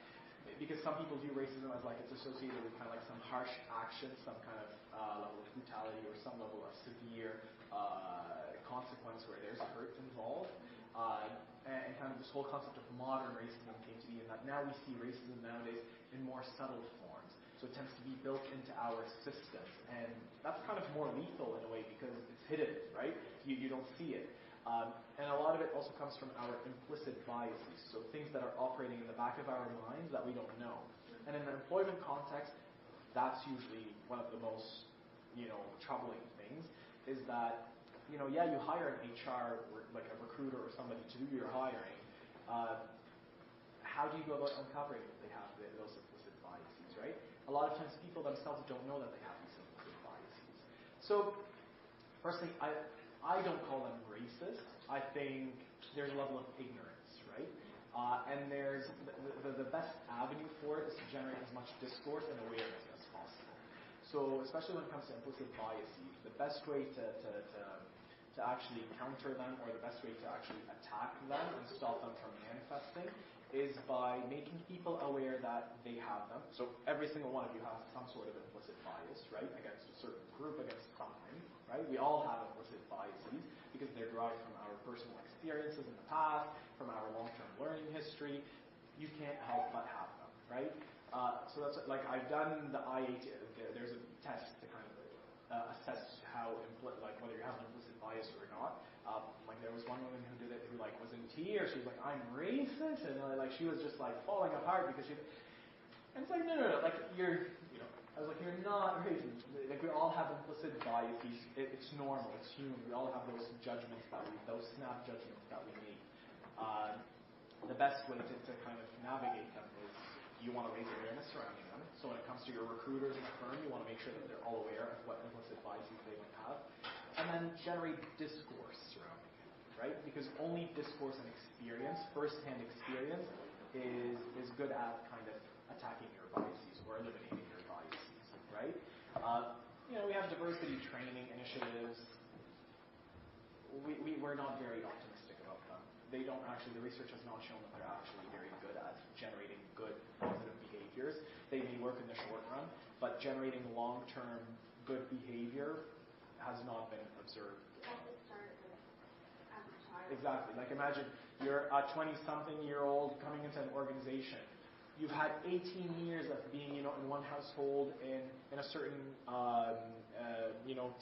because some people view racism as like it's associated with kind of like some harsh action, some kind of level of brutality, or some level of severe consequence where there's hurt involved. And kind of this whole concept of modern racism came to be, in that now we see racism nowadays in more subtle forms. So it tends to be built into our systems, and that's kind of more lethal in a way because it's hidden, right? You don't see it. And a lot of it also comes from our implicit biases, so things that are operating in the back of our minds that we don't know. And in an employment context, that's usually one of the most, troubling things, is that, you hire an HR, like a recruiter or somebody to do your hiring. How do you go about uncovering that they have those implicit biases, right? A lot of times people themselves don't know that they have these implicit biases. So, personally, I don't call them racist. I think there's a level of ignorance, right? And there's the best avenue for it is to generate as much discourse and awareness as possible. So, especially when it comes to implicit biases, the best way to actually counter them, or the best way to actually attack them and stop them from manifesting, is by making people aware that they have them. So every single one of you has some sort of implicit bias, right, against a certain group, against something, right? We all have implicit biases because they're derived from our personal experiences in the past, from our long-term learning history. You can't help but have them, right? So that's like, I've done the IAT. There's a test to kind of assess how whether you have an implicit bias or not. Like, there was one woman who did it who like was in tears. She was like, "I'm racist," and like she was just like falling apart because she. And it's like, no. Like, I was like, you're not racist. Like, we all have implicit biases. It's normal. It's human. We all have those judgments those snap judgments that we make. The best way to kind of navigate them is you want to raise awareness surrounding them. So when it comes to your recruiters in the firm, you want to make sure that they're all aware of what implicit biases they might have, and then generate discourse surrounding it, right? Because only discourse and experience, first-hand experience, is good at kind of attacking your biases or eliminating your biases, right? We have diversity training initiatives. We're not very optimistic about them. They don't actually, the research has not shown that they're actually very good at generating good, positive behaviors. They may work in the short run, but generating long-term good behavior has not been observed. Exactly. Like, imagine you're a 20-something-year-old coming into an organization. You've had 18 years of being, in one household in a certain,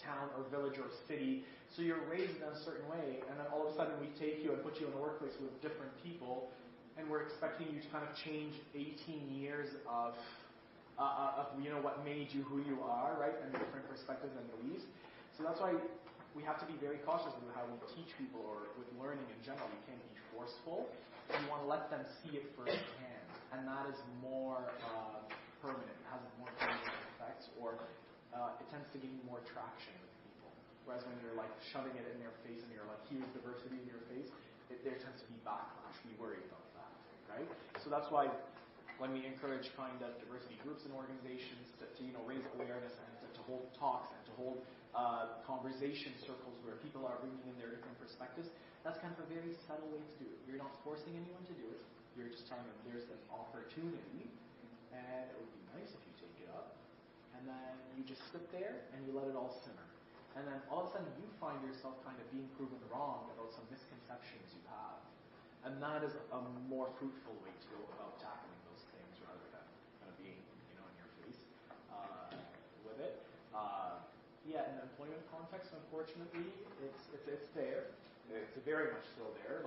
town or village or city. So you're raised in a certain way, and then all of a sudden we take you and put you in a workplace with different people, and we're expecting you to kind of change 18 years of what made you who you are, right, and different perspectives and beliefs. So that's why we have to be very cautious with how we teach people, or with learning in general. We can't be forceful. You want to let them see it firsthand, and that is more permanent, has more permanent effects, or it tends to gain more traction with people. Whereas when you're like shoving it in their face and you're like, here's diversity in your face, there tends to be backlash. We worry about that, right? So that's why when we encourage kind of diversity groups and organizations to raise awareness and to hold talks and to hold conversation circles where people are bringing in their different perspectives, that's kind of a very subtle way to do it. You're not forcing anyone to do it. You're just telling them there's an opportunity, and it would be nice if you take it up. And then you just sit there and you let it all simmer. And then all of a sudden you find yourself kind of being proven wrong about some misconceptions you have. And that is a more fruitful way to go about tackling those things rather than kind of being, in your face with it. In the employment context, unfortunately, it's there. It's very much still there.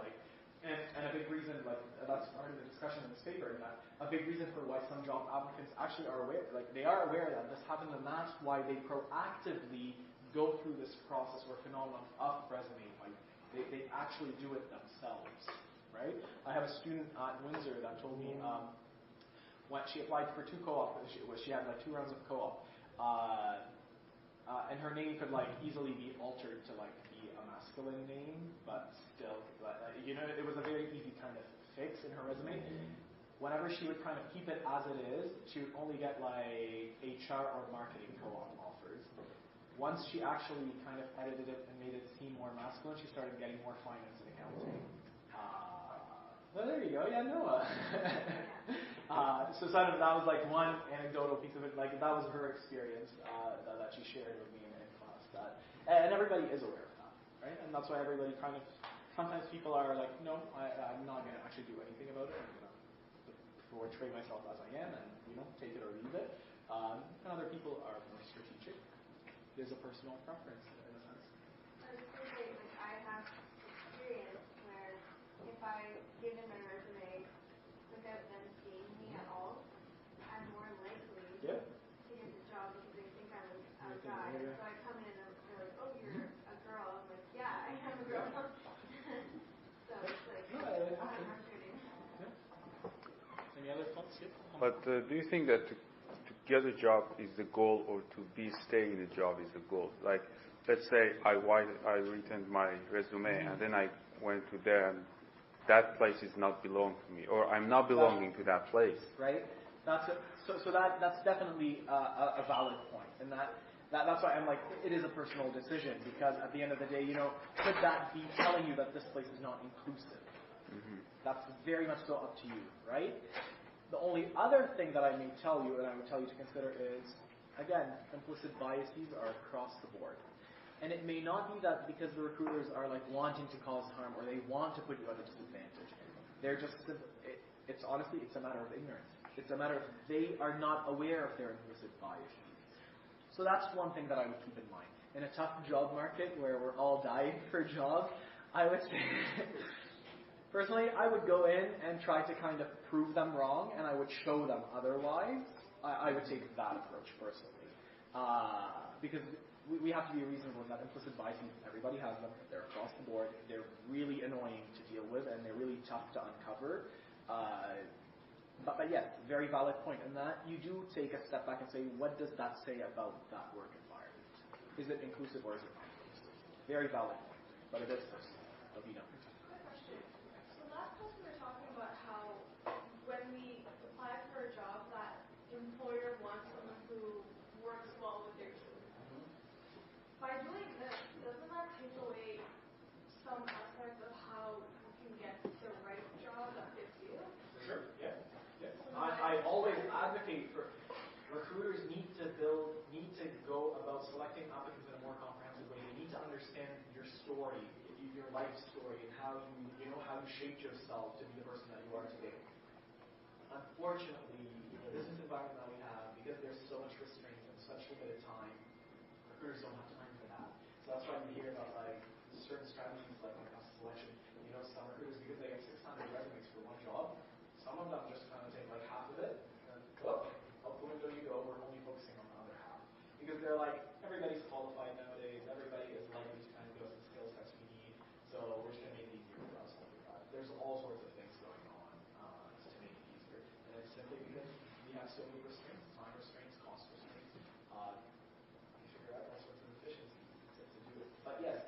And a big reason, that's part of the discussion in this paper, and that a big reason for why some job applicants actually are aware, they are aware that this happens, and that's why they proactively go through this process or phenomenon of resume writing. They actually do it themselves, right? I have a student at Windsor that told me when she applied for 2 co-op, she had 2 rounds of co-op, and her name could easily be altered to be a masculine name, but still, it was a very easy kind of fix in her resume. Whenever she would kind of keep it as it is, she would only get HR or marketing co-op offers. Once she actually kind of edited it and made it seem more masculine, she started getting more finance and accounting. Well, there you go. Yeah, Noah. So that was one anecdotal piece of it. That was her experience that she shared with me in class. And everybody is aware of that, right? And that's why everybody kind of, sometimes people are like, no, I'm not going to actually do anything about it. I'm going to portray myself as I am and, take it or leave it. And other people are more strategic. There's a personal preference in a sense. I was going to say, I have experience where if I give in my resume without them seeing me at all, I'm more likely to get the job because they think I'm a guy. Yeah. So I come in and they're like, oh, you're a girl. I'm like, yeah, I am a girl. So it's frustrating. Any other thoughts? Yeah. But do you think that to get a job is the goal, or to stay in the job is the goal? Let's say I written my resume and then I went to there and that place is not belong to me, or I'm not belonging to that place. Right. That's definitely a valid point, and that's why I'm it is a personal decision, because at the end of the day, could that be telling you that this place is not inclusive? Mm-hmm. That's very much still up to you, right? The only other thing that I may tell you, and I would tell you to consider, is, again, implicit biases are across the board. And it may not be that because the recruiters are wanting to cause harm or they want to put you at a disadvantage. They're just, it's honestly, it's a matter of ignorance. It's a matter of they are not aware of their implicit biases. So that's one thing that I would keep in mind. In a tough job market where we're all dying for jobs, I would say, personally, I would go in and try to kind of prove them wrong, and I would show them otherwise. I would take that approach personally. Because we have to be reasonable in that implicit biases, everybody has them. They're across the board. They're really annoying to deal with, and they're really tough to uncover. But yes, very valid point. And that you do take a step back and say, what does that say about that work environment? Is it inclusive or is it not inclusive? Very valid point. But it is personal. Alvina. Quick question. So last class we were talking about how when we apply for a job, that employer wants someone who works well with their team. Mm-hmm. By doing this, doesn't that take away some aspect of how you can get the right job that fits you? Sure, yeah. I always advocate for recruiters need to go about selecting applicants in a more comprehensive way. They need to understand your story, your life story, and how you shaped yourself to be the person that you are today. Unfortunately, in the business environment that we have, because there's so much restraint and such limited time, recruiters don't have time for that. So that's why you hear about certain strategies like when it comes to selection. Some recruiters, because they have 600 resumes for one job, some of them just kind of take half of it and out the window you go. We're only focusing on the other half because they're everybody's qualified nowadays. Everybody is likely to kind of give us the skill sets we need. So we're just going to make it easier for us. There's all sorts of things going on to make it easier, and it's simply because we have so many restraints, time restraints, cost restraints. We figure out all sorts of efficiencies to do it. But yes,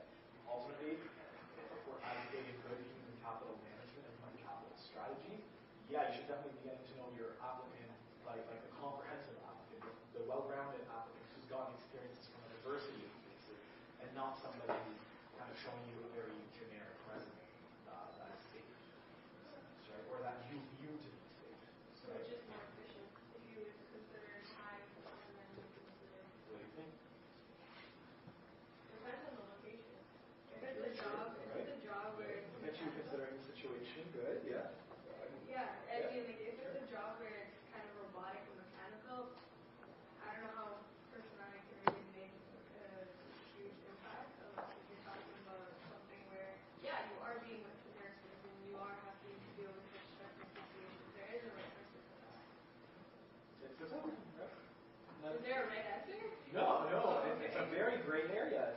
ultimately, if we're advocating good human capital management and human capital strategies, yeah, you should definitely be getting to know your applicant, like the comprehensive applicant, the well-rounded applicant who's gotten experiences from a diversity of places, and not somebody who's kind of showing you a very generic resume that is safe, in a sense, right? Or that you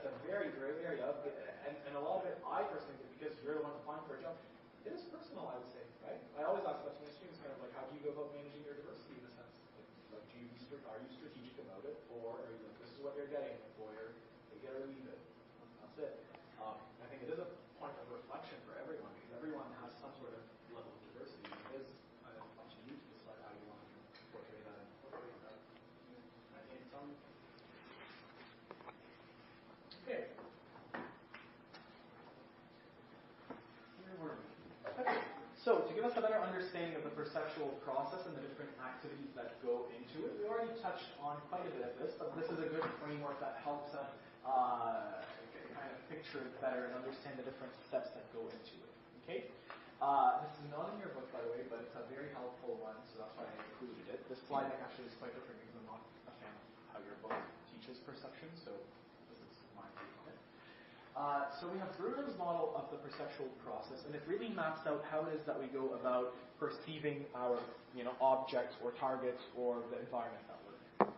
a very gray area, and a lot of it, I personally think, because you're the one applying for a job, it is personal, I would say, right? I always ask that to my students, kind of like, how do you go about managing your diversity in a sense? Like are you strategic about it, or are you like, this is what you're getting, employer, take it or leave it. That's it. I think it is a point of reflection for everyone, because everyone has some sort of level of diversity. It is up to you to decide how you want to portray that and incorporate that. I think some. Okay. Where were we? Okay. So, to give us a better understanding of the perceptual process and the different activities that go into it, we already touched on quite a bit of this, but this is a good framework that helps us kind of picture it better and understand the different steps that go into it. Okay? This is not in your book, by the way, but it's a very helpful one, so that's why I included it. This slide deck actually is quite different because I'm not a fan of how your book teaches perception, so this is my take on it. So we have Bruner's model of the perceptual process, and it really maps out how it is that we go about perceiving our, objects or targets or the environment that we're in.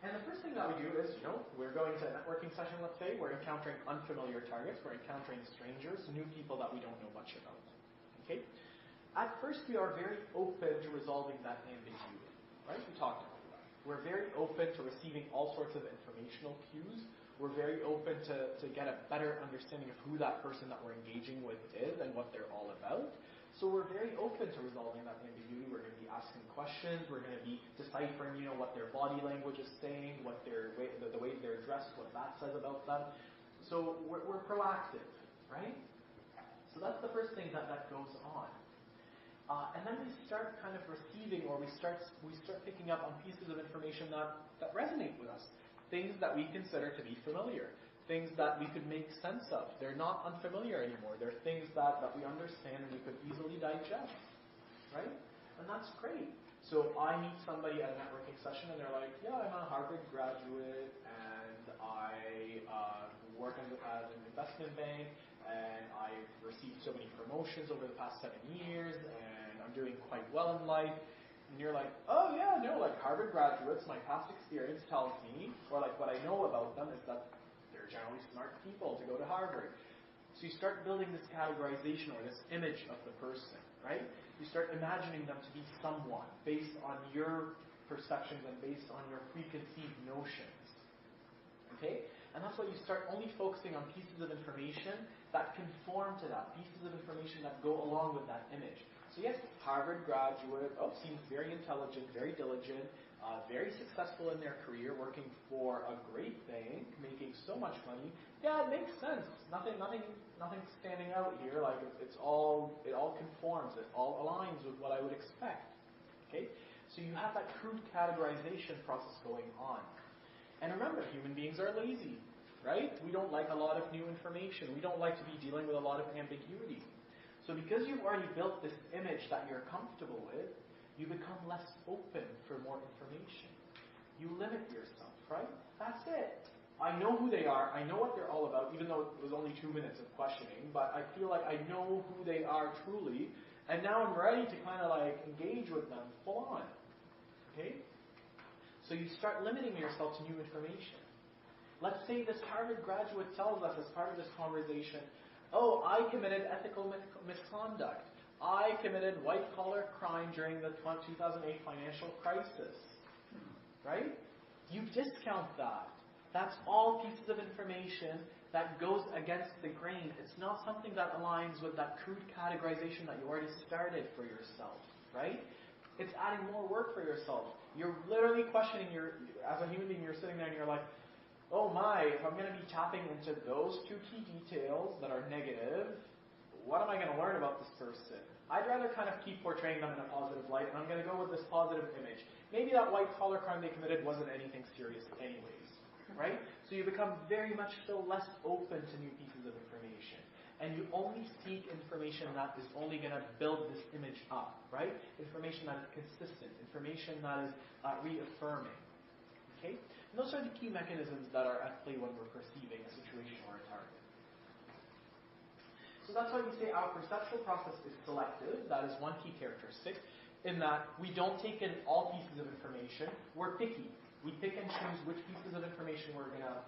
And the first thing that we do is, we're going to a networking session, let's say, we're encountering unfamiliar targets, we're encountering strangers, new people that we don't know much about. Okay? At first, we are very open to resolving that ambiguity, right? We talked about that. We're very open to receiving all sorts of informational cues. We're very open to get a better understanding of who that person that we're engaging with is and what they're all about. So we're very open to resolving that ambiguity. We're going to be asking questions. We're going to be deciphering, what their body language is saying, what the way they're dressed, what that says about them. So we're proactive, right? So that's the first thing that goes on. And then we start kind of receiving, or we start picking up on pieces of information that resonate with us. Things that we consider to be familiar, things that we could make sense of. They're not unfamiliar anymore. They're things that we understand and we could easily digest, right? And that's great. So I meet somebody at a networking session and they're like, yeah, I'm a Harvard graduate and I work at an investment bank and I've received so many promotions over the past 7 years and I'm doing quite well in life. And you're like, oh yeah, no, like Harvard graduates, my past experience tells me, or like what I know about them is that they're generally smart people to go to Harvard. So you start building this categorization or this image of the person, right? You start imagining them to be someone based on your perceptions and based on your preconceived notions. Okay? And that's why you start only focusing on pieces of information that conform to that, pieces of information that go along with that image. So yes, Harvard graduate, seems very intelligent, very diligent, very successful in their career, working for a great bank, making so much money. Yeah, it makes sense. Nothing standing out here. Like it all conforms. It all aligns with what I would expect. Okay, so you have that crude categorization process going on. And remember, human beings are lazy, right? We don't like a lot of new information. We don't like to be dealing with a lot of ambiguity. So because you've already built this image that you're comfortable with, you become less open for more information. You limit yourself, right? That's it. I know who they are. I know what they're all about, even though it was only 2 minutes of questioning, but I feel like I know who they are truly, and now I'm ready to kind of like engage with them full on. Okay? So you start limiting yourself to new information. Let's say this Harvard graduate tells us as part of this conversation, oh, I committed ethical misconduct. I committed white-collar crime during the 2008 financial crisis. Right? You discount that. That's all pieces of information that goes against the grain. It's not something that aligns with that crude categorization that you already started for yourself. Right? It's adding more work for yourself. You're literally questioning as a human being, you're sitting there and you're like, oh my, if I'm going to be tapping into those 2 key details that are negative, what am I going to learn about this person? I'd rather kind of keep portraying them in a positive light, and I'm going to go with this positive image. Maybe that white-collar crime they committed wasn't anything serious anyways, right? So you become very much still less open to new pieces of information. And you only seek information that is only going to build this image up, right? Information that is consistent, information that is reaffirming. Okay? And those are the key mechanisms that are at play when we're perceiving a situation or a target. So that's why we say our perceptual process is selective. That is one key characteristic, in that we don't take in all pieces of information. We're picky. We pick and choose which pieces of information we're going to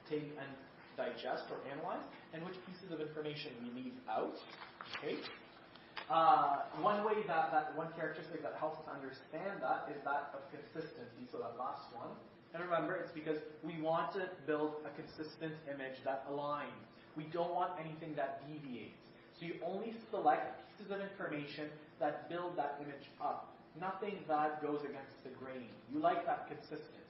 take and digest or analyze, and which pieces of information we leave out. Okay. One way that one characteristic that helps us understand that is that of consistency. So that last one. And remember, it's because we want to build a consistent image that aligns. We don't want anything that deviates. So you only select pieces of information that build that image up. Nothing that goes against the grain. You like that consistency.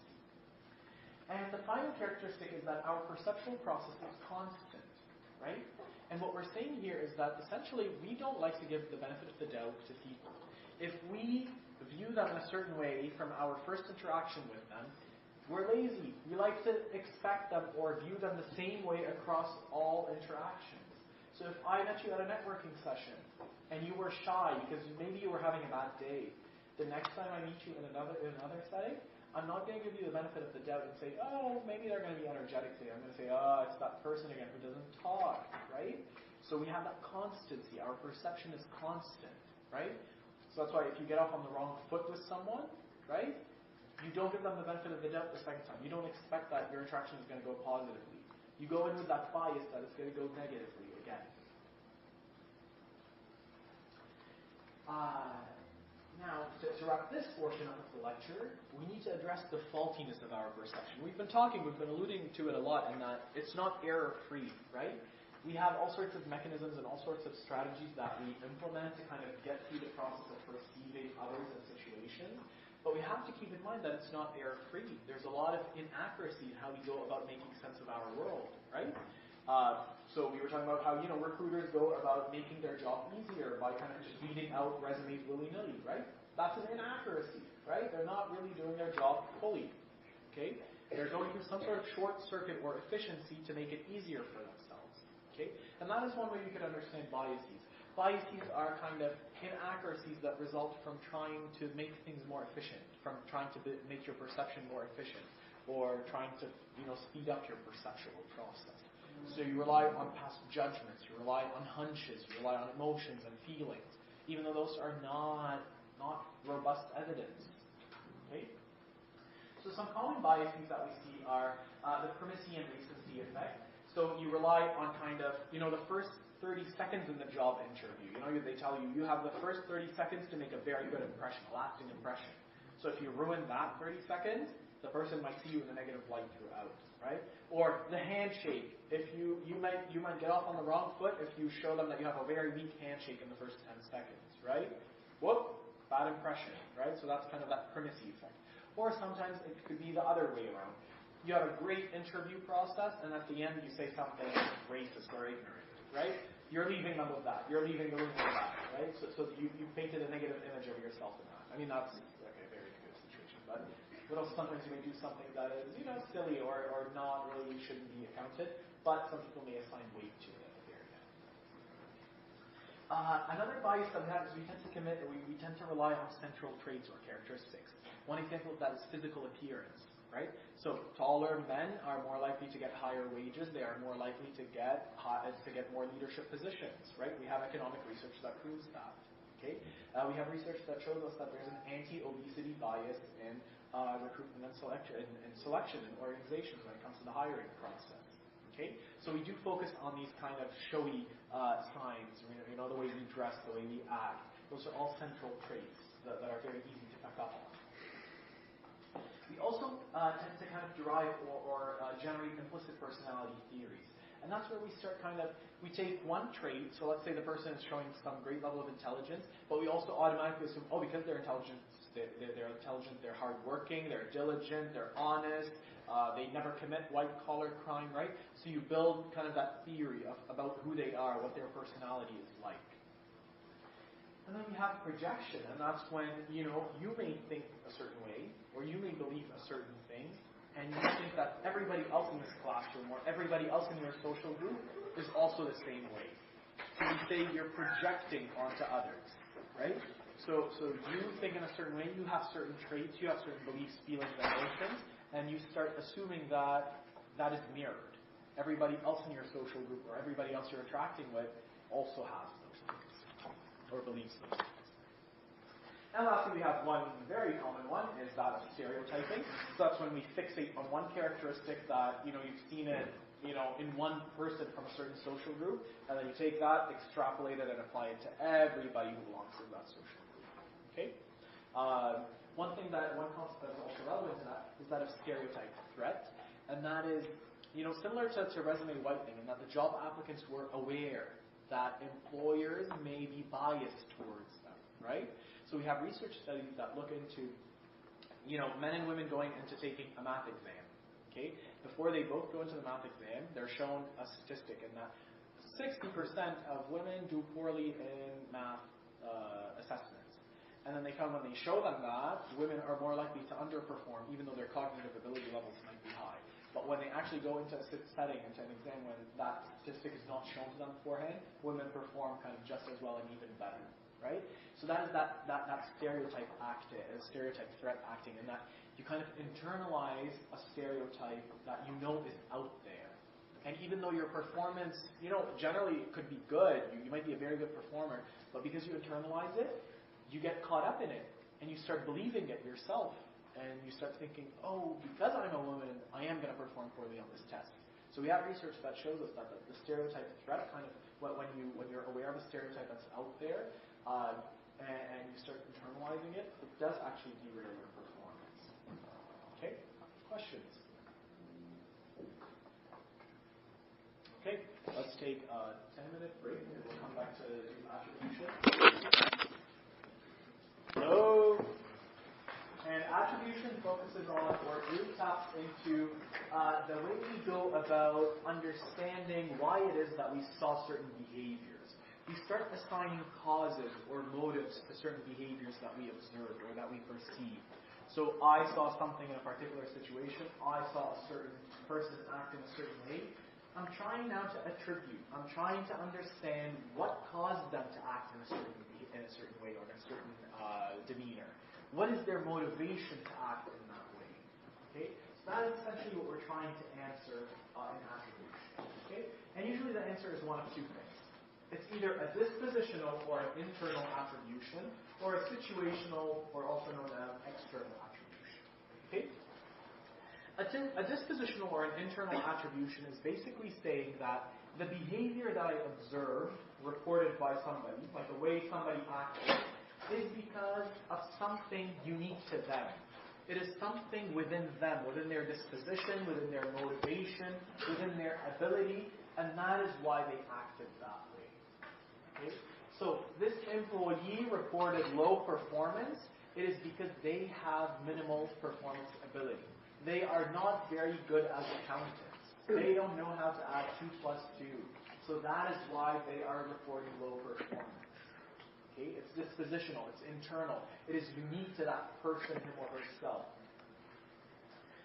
And the final characteristic is that our perceptual process is constant, right? And what we're saying here is that essentially we don't like to give the benefit of the doubt to people. If we view them in a certain way from our first interaction with them, we're lazy. We like to expect them or view them the same way across all interactions. So if I met you at a networking session and you were shy because maybe you were having a bad day, the next time I meet you in another setting, I'm not going to give you the benefit of the doubt and say, oh, maybe they're going to be energetic today. I'm going to say, oh, it's that person again who doesn't talk, right? So we have that constancy. Our perception is constant, right? So that's why if you get off on the wrong foot with someone, right, you don't give them the benefit of the doubt the second time. You don't expect that your interaction is going to go positively. You go in with that bias that it's going to go negatively again. Now, to wrap this portion up of the lecture, we need to address the faultiness of our perception. We've been alluding to it a lot, in that it's not error-free, right? We have all sorts of mechanisms and all sorts of strategies that we implement to kind of get through the process of perceiving others and situations. But we have to keep in mind that it's not error-free. There's a lot of inaccuracy in how we go about making sense of our world, right? So we were talking about how, recruiters go about making their job easier by kind of just reading out resumes willy-nilly, right? That's an inaccuracy, right? They're not really doing their job fully, okay? They're going through some sort of short circuit or efficiency to make it easier for themselves, okay? And that is one way you could understand biases. Biases are kind of inaccuracies that result from trying to make things more efficient, from trying to make your perception more efficient, or trying to, speed up your perceptual process. So you rely on past judgments, you rely on hunches, you rely on emotions and feelings, even though those are not robust evidence. Okay? So some common biases that we see are the primacy and recency effect. So you rely on kind of, the first 30 seconds in the job interview. They tell you, you have the first 30 seconds to make a very good impression, a lasting impression. So if you ruin that 30 seconds, the person might see you in a negative light throughout, right? Or the handshake. If you might get off on the wrong foot if you show them that you have a very weak handshake in the first 10 seconds, right? Whoop, bad impression, right? So that's kind of that primacy effect. Or sometimes it could be the other way around. You have a great interview process, and at the end you say something racist or ignorant, right? You're leaving them with that. You're leaving the room with that, right? So you painted a negative image of yourself in that. I mean, that's okay, very good situation, but sometimes you may do something that is, silly or not really shouldn't be accounted, but some people may assign weight to it at the very end. Another bias that we have is we tend to rely on central traits or characteristics. One example of that is physical appearance, right? So taller men are more likely to get higher wages. They are more likely to get more leadership positions, right? We have economic research that proves that. Okay, we have research that shows us that there's an anti-obesity bias in recruitment and selection in organizations when it comes to the hiring process. Okay, so we do focus on these kind of showy signs, the way we dress, the way we act. Those are all central traits that are very easy to pick up on. We also tend to kind of derive or generate implicit personality theories. And that's where we start we take one trait, so let's say the person is showing some great level of intelligence, but we also automatically assume, because they're intelligent, they're hardworking, they're diligent, they're honest, they never commit white-collar crime, right? So you build kind of that theory about who they are, what their personality is like. And then we have projection, and that's when, you may think a certain way, or you may believe a certain thing, and you think that everybody else in this classroom or everybody else in your social group is also the same way. So you say you're projecting onto others, right? So you think in a certain way, you have certain traits, you have certain beliefs, feelings, and emotions, and you start assuming that is mirrored. Everybody else in your social group or everybody else you're interacting with also has those things or believes those things. And lastly, we have one very common one, is that of stereotyping. So that's when we fixate on one characteristic that, you've seen it, in one person from a certain social group, and then you take that, extrapolate it, and apply it to everybody who belongs to that social group. Okay? One concept that is also relevant to that is that of stereotype threat, and that is, similar to resume whitening, in that the job applicants were aware that employers may be biased towards them, right? So we have research studies that look into, men and women going into taking a math exam. Okay? Before they both go into the math exam, they're shown a statistic in that 60% of women do poorly in math assessments. And then when they show them that, women are more likely to underperform, even though their cognitive ability levels might be high. But when they actually go into a setting, into an exam when that statistic is not shown to them beforehand, women perform kind of just as well and even better. Right? So that is that stereotype stereotype threat acting, in that you kind of internalize a stereotype that is out there. And even though your performance, generally could be good, you might be a very good performer, but because you internalize it, you get caught up in it, and you start believing it yourself, and you start thinking, oh, because I'm a woman, I am going to perform poorly on this test. So we have research that shows us that the stereotype threat kind of, when you're aware of a stereotype that's out there, and you start internalizing it, it does actually derail your performance. Okay? Questions? Okay, let's take a 10-minute break, and we'll come back to do attribution. Hello? And attribution focuses on, or really taps into, the way we go about understanding why it is that we saw certain behaviors. We start assigning causes or motives to certain behaviors that we observed or that we perceived. So I saw something in a particular situation. I saw a certain person act in a certain way. I'm trying now to attribute. I'm trying to understand what caused them to act in a certain way or in a certain demeanor. What is their motivation to act in that way? Okay, so that is essentially what we're trying to answer in attribution. Okay, and usually the answer is one of two things. It's either a dispositional or an internal attribution, or a situational, or also known as external attribution. Okay? A dispositional or an internal attribution is basically saying that the behavior that I observed, reported by somebody, like the way somebody acted, is because of something unique to them. It is something within them, within their disposition, within their motivation, within their ability, and that is why they acted that way. Okay? So this employee reported low performance. It is because they have minimal performance ability. They are not very good as accountants. They don't know how to add 2 plus 2. So that is why they are reporting low performance. Okay? It's dispositional. It's internal. It is unique to that person, him or herself.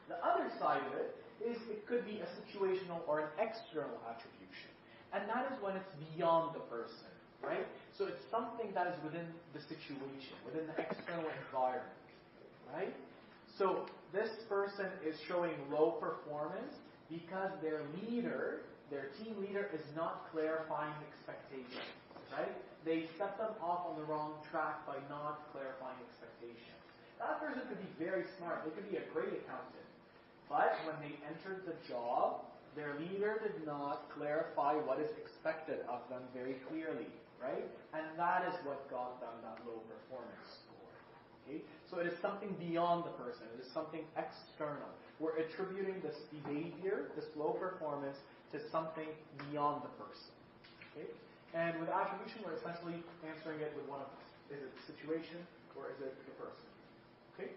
The other side of it is it could be a situational or an external attribution. And that is when it's beyond the person. Right? So it's something that is within the situation, within the external environment. Right? So this person is showing low performance because their leader, their team leader, is not clarifying expectations. Right? They set them off on the wrong track by not clarifying expectations. That person could be very smart. They could be a great accountant. But when they entered the job, their leader did not clarify what is expected of them very clearly. Right? And that is what got them that low performance score. Okay? So it is something beyond the person. It is something external. We're attributing this behavior, this low performance, to something beyond the person. Okay? And with attribution, we're essentially answering it with one of this. Is it the situation or is it the person? Okay?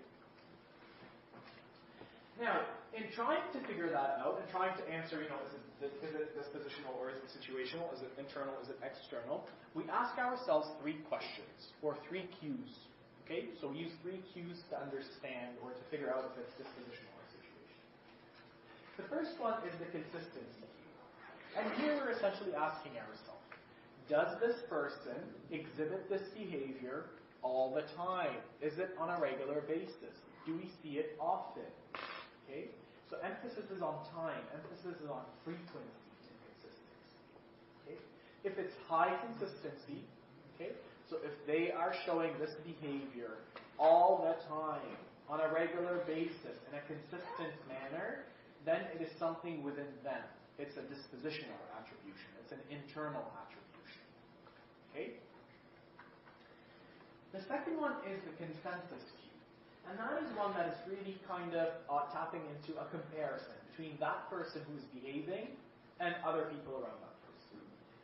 Now, in trying to figure that out and trying to answer, is it dispositional or is it situational? Is it internal? Is it external? We ask ourselves 3 questions or 3 cues. Okay? So we use 3 cues to understand or to figure out if it's dispositional or situational. The first one is the consistency cue. And here we're essentially asking ourselves, does this person exhibit this behavior all the time? Is it on a regular basis? Do we see it often? Okay? So emphasis is on time. Emphasis is on frequency and consistency. Okay? If it's high consistency, okay? So if they are showing this behavior all the time, on a regular basis, in a consistent manner, then it is something within them. It's a dispositional attribution. It's an internal attribution. Okay? The second one is the consensus cue. And that is one that is really kind of tapping into a comparison between that person who is behaving and other people around that person.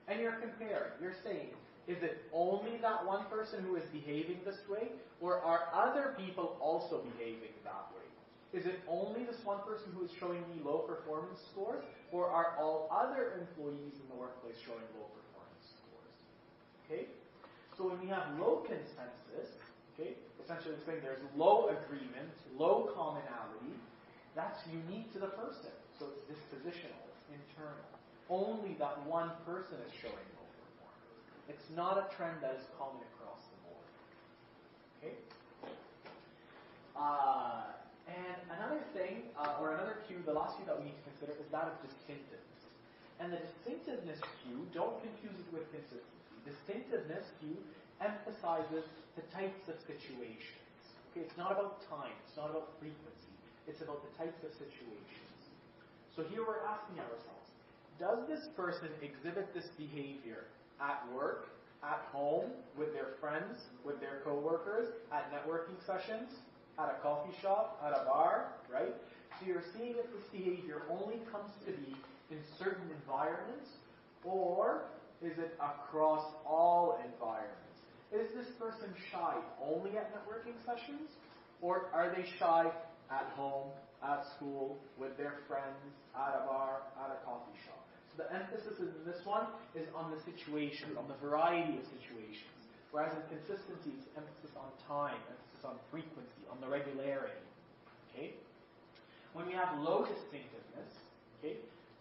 And you're comparing. You're saying, is it only that one person who is behaving this way, or are other people also behaving that way? Is it only this one person who is showing me low performance scores, or are all other employees in the workplace showing low performance scores? Okay? So when we have low consensus, okay, essentially it's saying there's low agreement, low commonality, that's unique to the person. So it's dispositional, it's internal. Only that one person is showing low performance. It's not a trend that is common across the board. Okay? And another thing, or another cue, the last cue that we need to consider is that of distinctiveness. And the distinctiveness cue, don't confuse it with consistency. Distinctiveness cue emphasizes the types of situations. Okay, it's not about time, it's not about frequency, it's about the types of situations. So here we're asking ourselves, does this person exhibit this behavior at work, at home, with their friends, with their coworkers, at networking sessions, at a coffee shop, at a bar, right? So you're seeing if this behavior only comes to be in certain environments, or is it across all environments? Is this person shy only at networking sessions? Or are they shy at home, at school, with their friends, at a bar, at a coffee shop? So the emphasis in this one is on the situations, on the variety of situations. Whereas in consistency, it's emphasis on time, emphasis on frequency, on the regularity. Okay? When we have low distinctiveness, okay,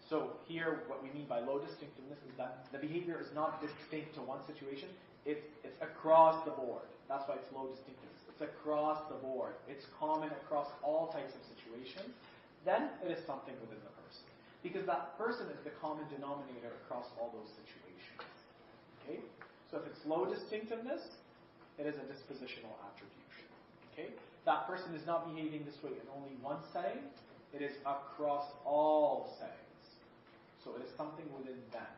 so here, what we mean by low distinctiveness is that the behavior is not distinct to one situation. It's across the board. That's why it's low distinctiveness. It's across the board. It's common across all types of situations. Then it is something within the person. Because that person is the common denominator across all those situations. Okay? So if it's low distinctiveness, it is a dispositional attribution. Okay? That person is not behaving this way in only one setting. It is across all settings. So it is something within them.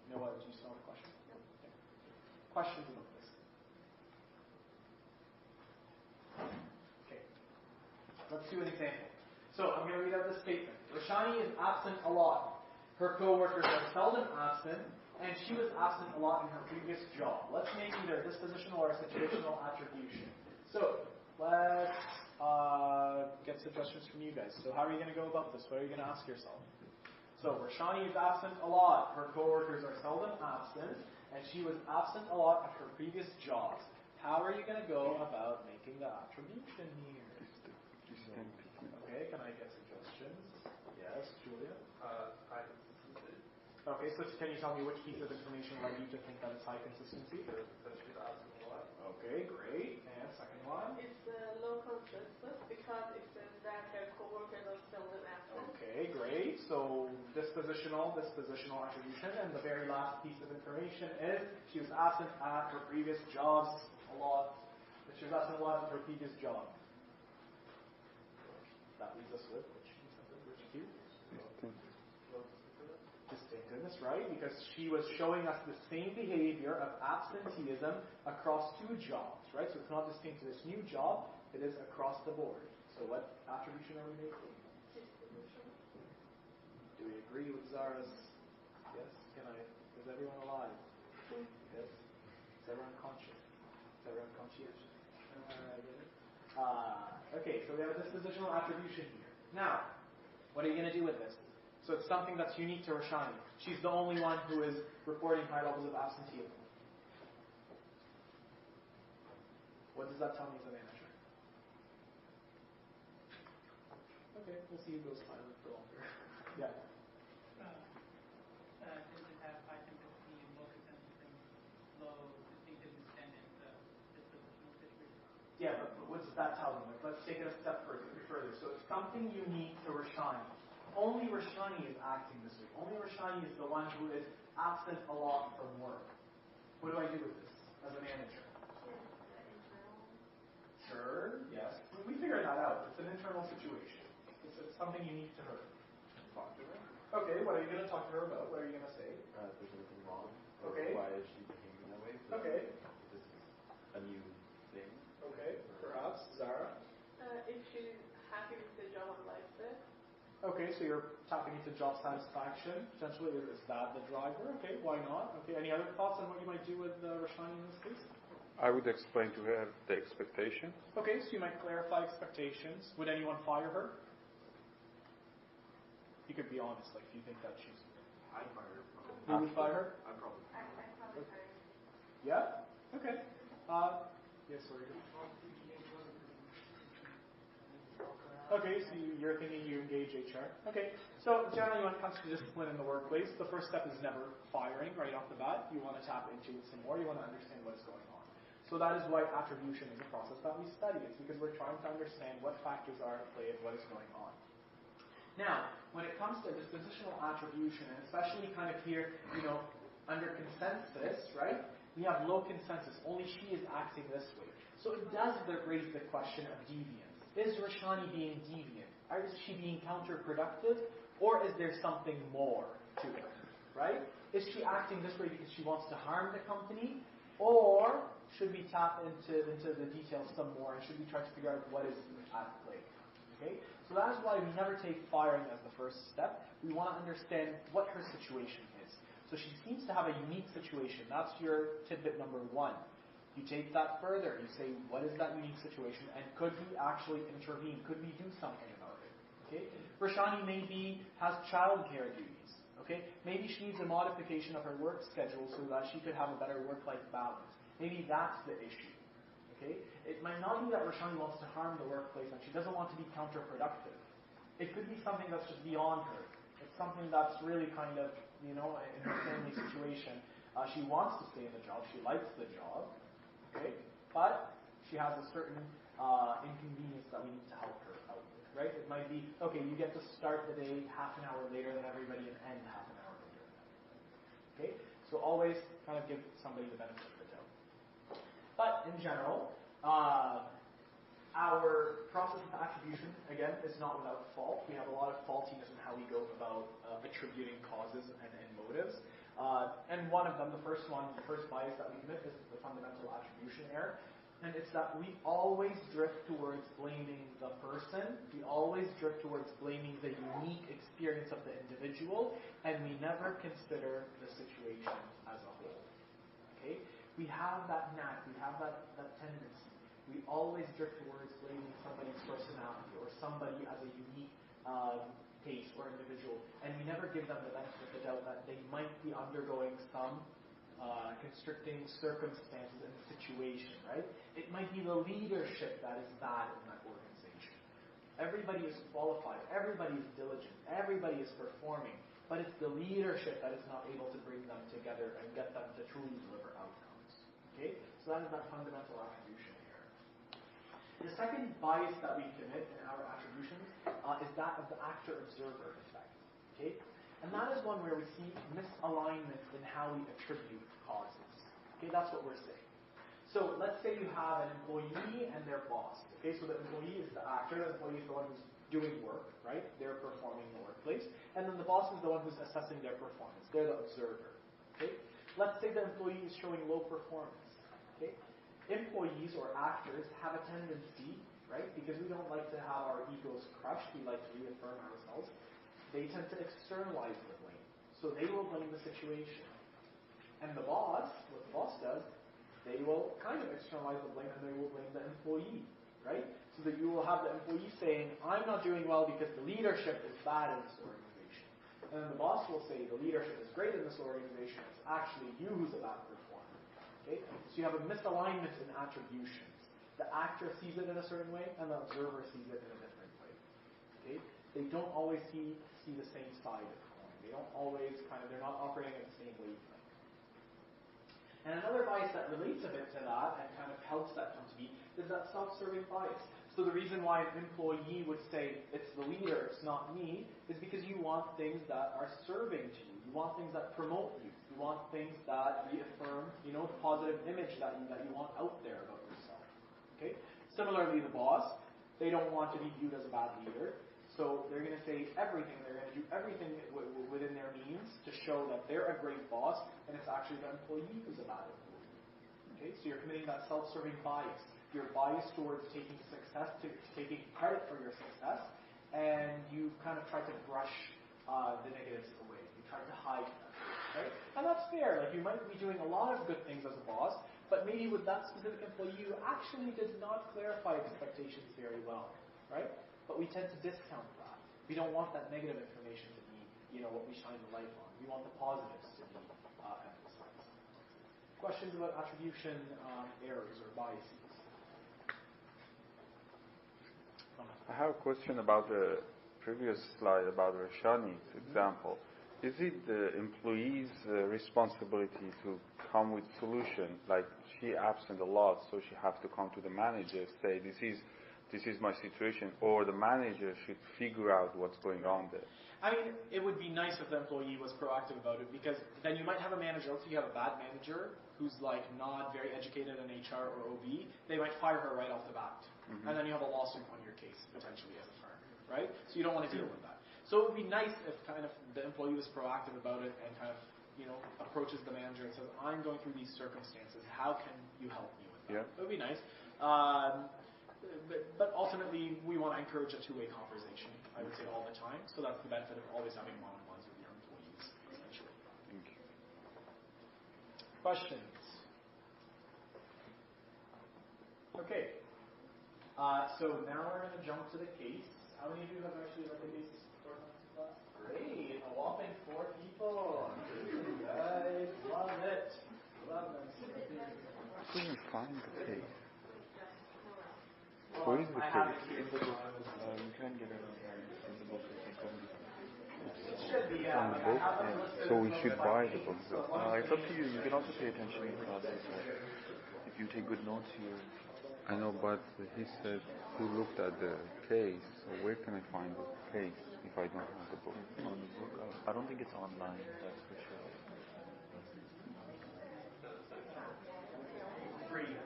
You know what? Do you still have a question? No. Okay. Questions about this? Okay. Let's do an example. So I'm going to read out this statement. Roshani is absent a lot. Her coworkers are seldom absent, and she was absent a lot in her previous job. Let's make either a dispositional or a situational attribution. So let's get suggestions from you guys. So how are you going to go about this? What are you going to ask yourself? So Roshani is absent a lot. Her coworkers are seldom absent, and she was absent a lot at her previous jobs. How are you going to go about making the attribution here? Okay, can I get suggestions? Yes, Julia? High consistency. Okay, so can you tell me which piece of information led you to think that it's high consistency? Because she's absent a lot. Okay, great. And second one? It's low consensus because it says that her coworkers are seldom absent. Okay, great. So dispositional attribution. And the very last piece of information is she was absent at her previous jobs a lot. She was absent a lot at her previous job. That leaves us with which cue? Distinctiveness, right? Because she was showing us the same behavior of absenteeism across two jobs, right? So it's not distinct to this new job, it is across the board. So what attribution are we making? Do we agree with Zara's? Yes? Is everyone alive? Yes? Is everyone conscious? Is everyone conscientious? Okay, so we have a dispositional attribution here. Now, what are you going to do with this? So it's something that's unique to Roshani. She's the only one who is reporting high levels of absenteeism. What does that tell me as a manager? Okay, we'll see who goes silent for longer. Yeah. Does it have high consistency and low consistency, low distinctiveness, and it's a dispositional situation? Yeah, but what does that tell me? Like, let's take it a step further. So it's something unique to Roshani. Only Roshani is acting this way. Only Roshani is the one who is absent a lot from work. What do I do with this? as a manager? She has the internal. Sure, yes. We figured that out. It's an internal situation. It's something unique to her. Talk to her. Okay, what are you going to talk to her about? What are you going to say? If there's anything wrong. Okay. Why is she behaving that way? Okay. This is a new thing. Okay, perhaps. Zara? If she's happy with the job and likes it. Okay, so you're tapping into job satisfaction. Potentially, is that the driver? Okay, why not? Okay, any other thoughts on what you might do with Rashani in this case? I would explain to her the expectation. Okay, so you might clarify expectations. Would anyone fire her? You could be honest, like if you think that she's... I'd fire her. You would fire her? I'd probably. I probably fire. Yeah? Okay. Yes, sorry. Okay, so you're thinking you engage HR. Okay, so generally when it comes to discipline in the workplace, the first step is never firing right off the bat. You want to tap into it some more. You want to understand what is going on. So that is why attribution is a process that we study. It's because we're trying to understand what factors are at play and what is going on. Now, when it comes to dispositional attribution, and especially kind of here, under consensus, right? We have low consensus. Only she is acting this way. So it does raise the question of deviance. Is Rashani being deviant? Or is she being counterproductive? Or is there something more to it? Right? Is she acting this way because she wants to harm the company? Or should we tap into the details some more? And should we try to figure out what is at play? Okay? So that is why we never take firing as the first step. We want to understand what her situation is. So she seems to have a unique situation. That's your tidbit number one. You take that further. You say, what is that unique situation? And could we actually intervene? Could we do something about it? Okay? Rashani maybe has childcare duties. Okay? Maybe she needs a modification of her work schedule so that she could have a better work-life balance. Maybe that's the issue. Okay? It might not be that Rashani wants to harm the workplace and she doesn't want to be counterproductive. It could be something that's just beyond her. It's something that's really kind of, in her family situation. She wants to stay in the job. She likes the job. Okay? But she has a certain inconvenience that we need to help her out with, right? It might be, okay, you get to start the day half an hour later than everybody and end half an hour later than everybody. Okay? So always kind of give somebody the benefit of the doubt. But in general, our process of attribution, again, is not without fault. We have a lot of faultiness in how we go about attributing causes and motives. And one of them, the first bias that we commit is the fundamental attribution error. And it's that we always drift towards blaming the person. We always drift towards blaming the unique experience of the individual. And we never consider the situation as a whole. Okay? We have that knack. We have that tendency. We always drift towards blaming somebody's personality or somebody as a unique case or individual, and we never give them the benefit of the doubt that they might be undergoing some constricting circumstances in the situation, right? It might be the leadership that is bad in that organization. Everybody is qualified, everybody is diligent, everybody is performing, but it's the leadership that is not able to bring them together and get them to truly deliver outcomes. Okay? So that is that fundamental attribution error. The second bias that we commit in our attributions is that of the actor-observer effect. Okay? And that is one where we see misalignment in how we attribute causes. Okay, that's what we're saying. So let's say you have an employee and their boss. Okay, so the employee is the actor, the employee is the one who's doing work, right? They're performing the workplace. And then the boss is the one who's assessing their performance. They're the observer. Okay? Let's say the employee is showing low performance. Okay? Employees or actors have a tendency, right? Because we don't like to have our egos crushed, we like to reaffirm ourselves. They tend to externalize the blame. So they will blame the situation. And the boss, what the boss does, they will kind of externalize the blame and they will blame the employee, right? So that you will have the employee saying, I'm not doing well because the leadership is bad in this organization. And then the boss will say, the leadership is great in this organization. It's actually you who's a bad performer. Okay? So you have a misalignment in attributions. The actor sees it in a certain way and the observer sees it in a different way. Okay? They don't always see the same side of the coin. They don't always they're not operating at the same wavelength. And another bias that relates a bit to that and kind of helps that come to be is that self-serving bias. So the reason why an employee would say, it's the leader, it's not me, is because you want things that are serving to you. You You want things that promote you. You want things that reaffirm, the positive image that you want out there about yourself. Okay? Similarly, the boss, they don't want to be viewed as a bad leader. So they're going to say everything, they're going to do everything within their means to show that they're a great boss, and it's actually the employee who's a bad employee. Okay? So you're committing that self-serving bias. You're biased towards taking success, taking credit for your success, and you kind of try to brush the negatives away. You try to hide them. Right? And that's fair. Like, you might be doing a lot of good things as a boss, but maybe with that specific employee, you actually did not clarify expectations very well. Right? But we tend to discount that. We don't want that negative information to be, what we shine the light on. We want the positives to be emphasized. Questions about attribution errors or biases? I have a question about the previous slide about Rashani's example. Is it the employee's responsibility to come with solution? Like, she absent a lot, so she has to come to the manager, say, this is my situation, or the manager should figure out what's going on there? I mean, it would be nice if the employee was proactive about it, because then you might have a manager, let's say you have a bad manager who's like not very educated in HR or OB, they might fire her right off the bat. Mm-hmm. And then you have a lawsuit on your case, potentially, as a firm, right? So you don't want to deal with that. So it would be nice if kind of the employee was proactive about it and kind of, approaches the manager and says, I'm going through these circumstances, how can you help me with that? Yeah. It would be nice. But ultimately, we want to encourage a two-way conversation, I would say, all the time. So that's the benefit of always having one-on-ones with your employees, essentially. Thank you. Questions? Okay. So now we're going to jump to the case. How many of you have actually read the case before coming to class? Great. A whopping 4 people. Guys, love it. Love it. I couldn't find the case. Where is the case? In the book, you can get it in the book. It should be, yeah. On the book? Yeah. So we should buy the book, though. It's up to you. You can also pay attention in classes. If you take good notes here. I know, but he said who looked at the case. So where can I find the case if I don't have the book? On the book, I don't think it's online. That's for sure. Free.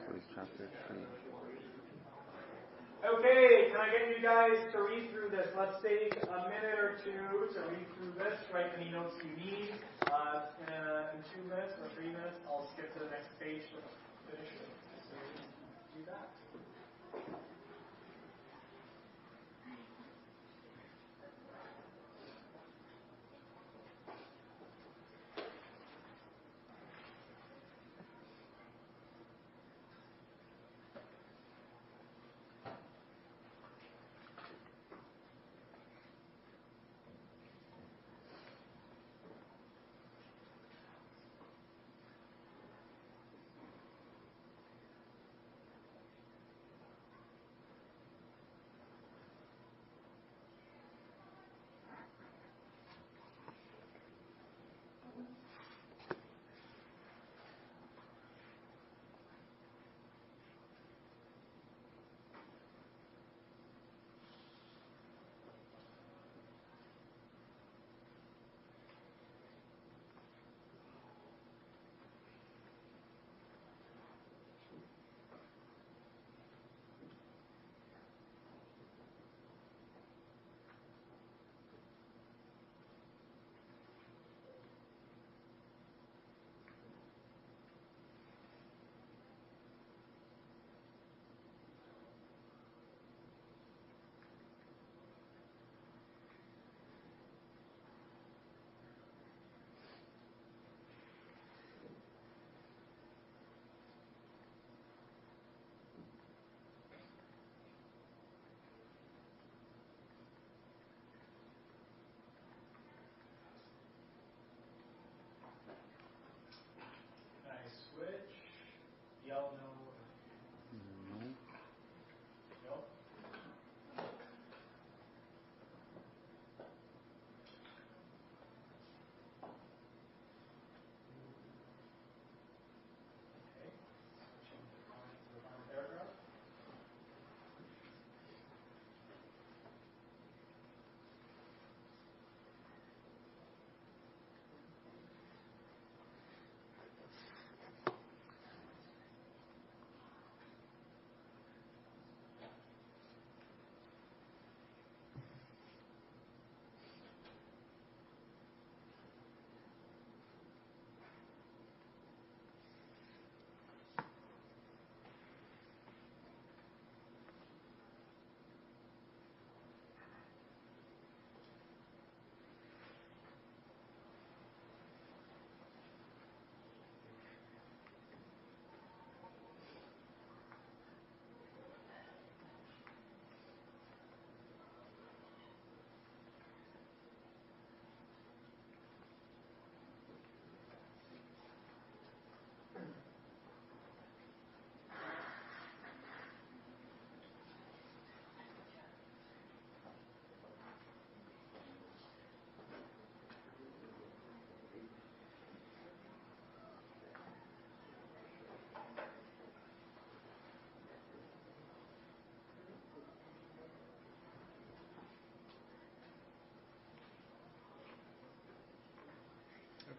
So it's chapter 3. Okay, can I get you guys to read through this? Let's take a minute or two to read through this. Write any notes you need. In 2 minutes or 3 minutes, I'll skip to the next page to finish it. So do that.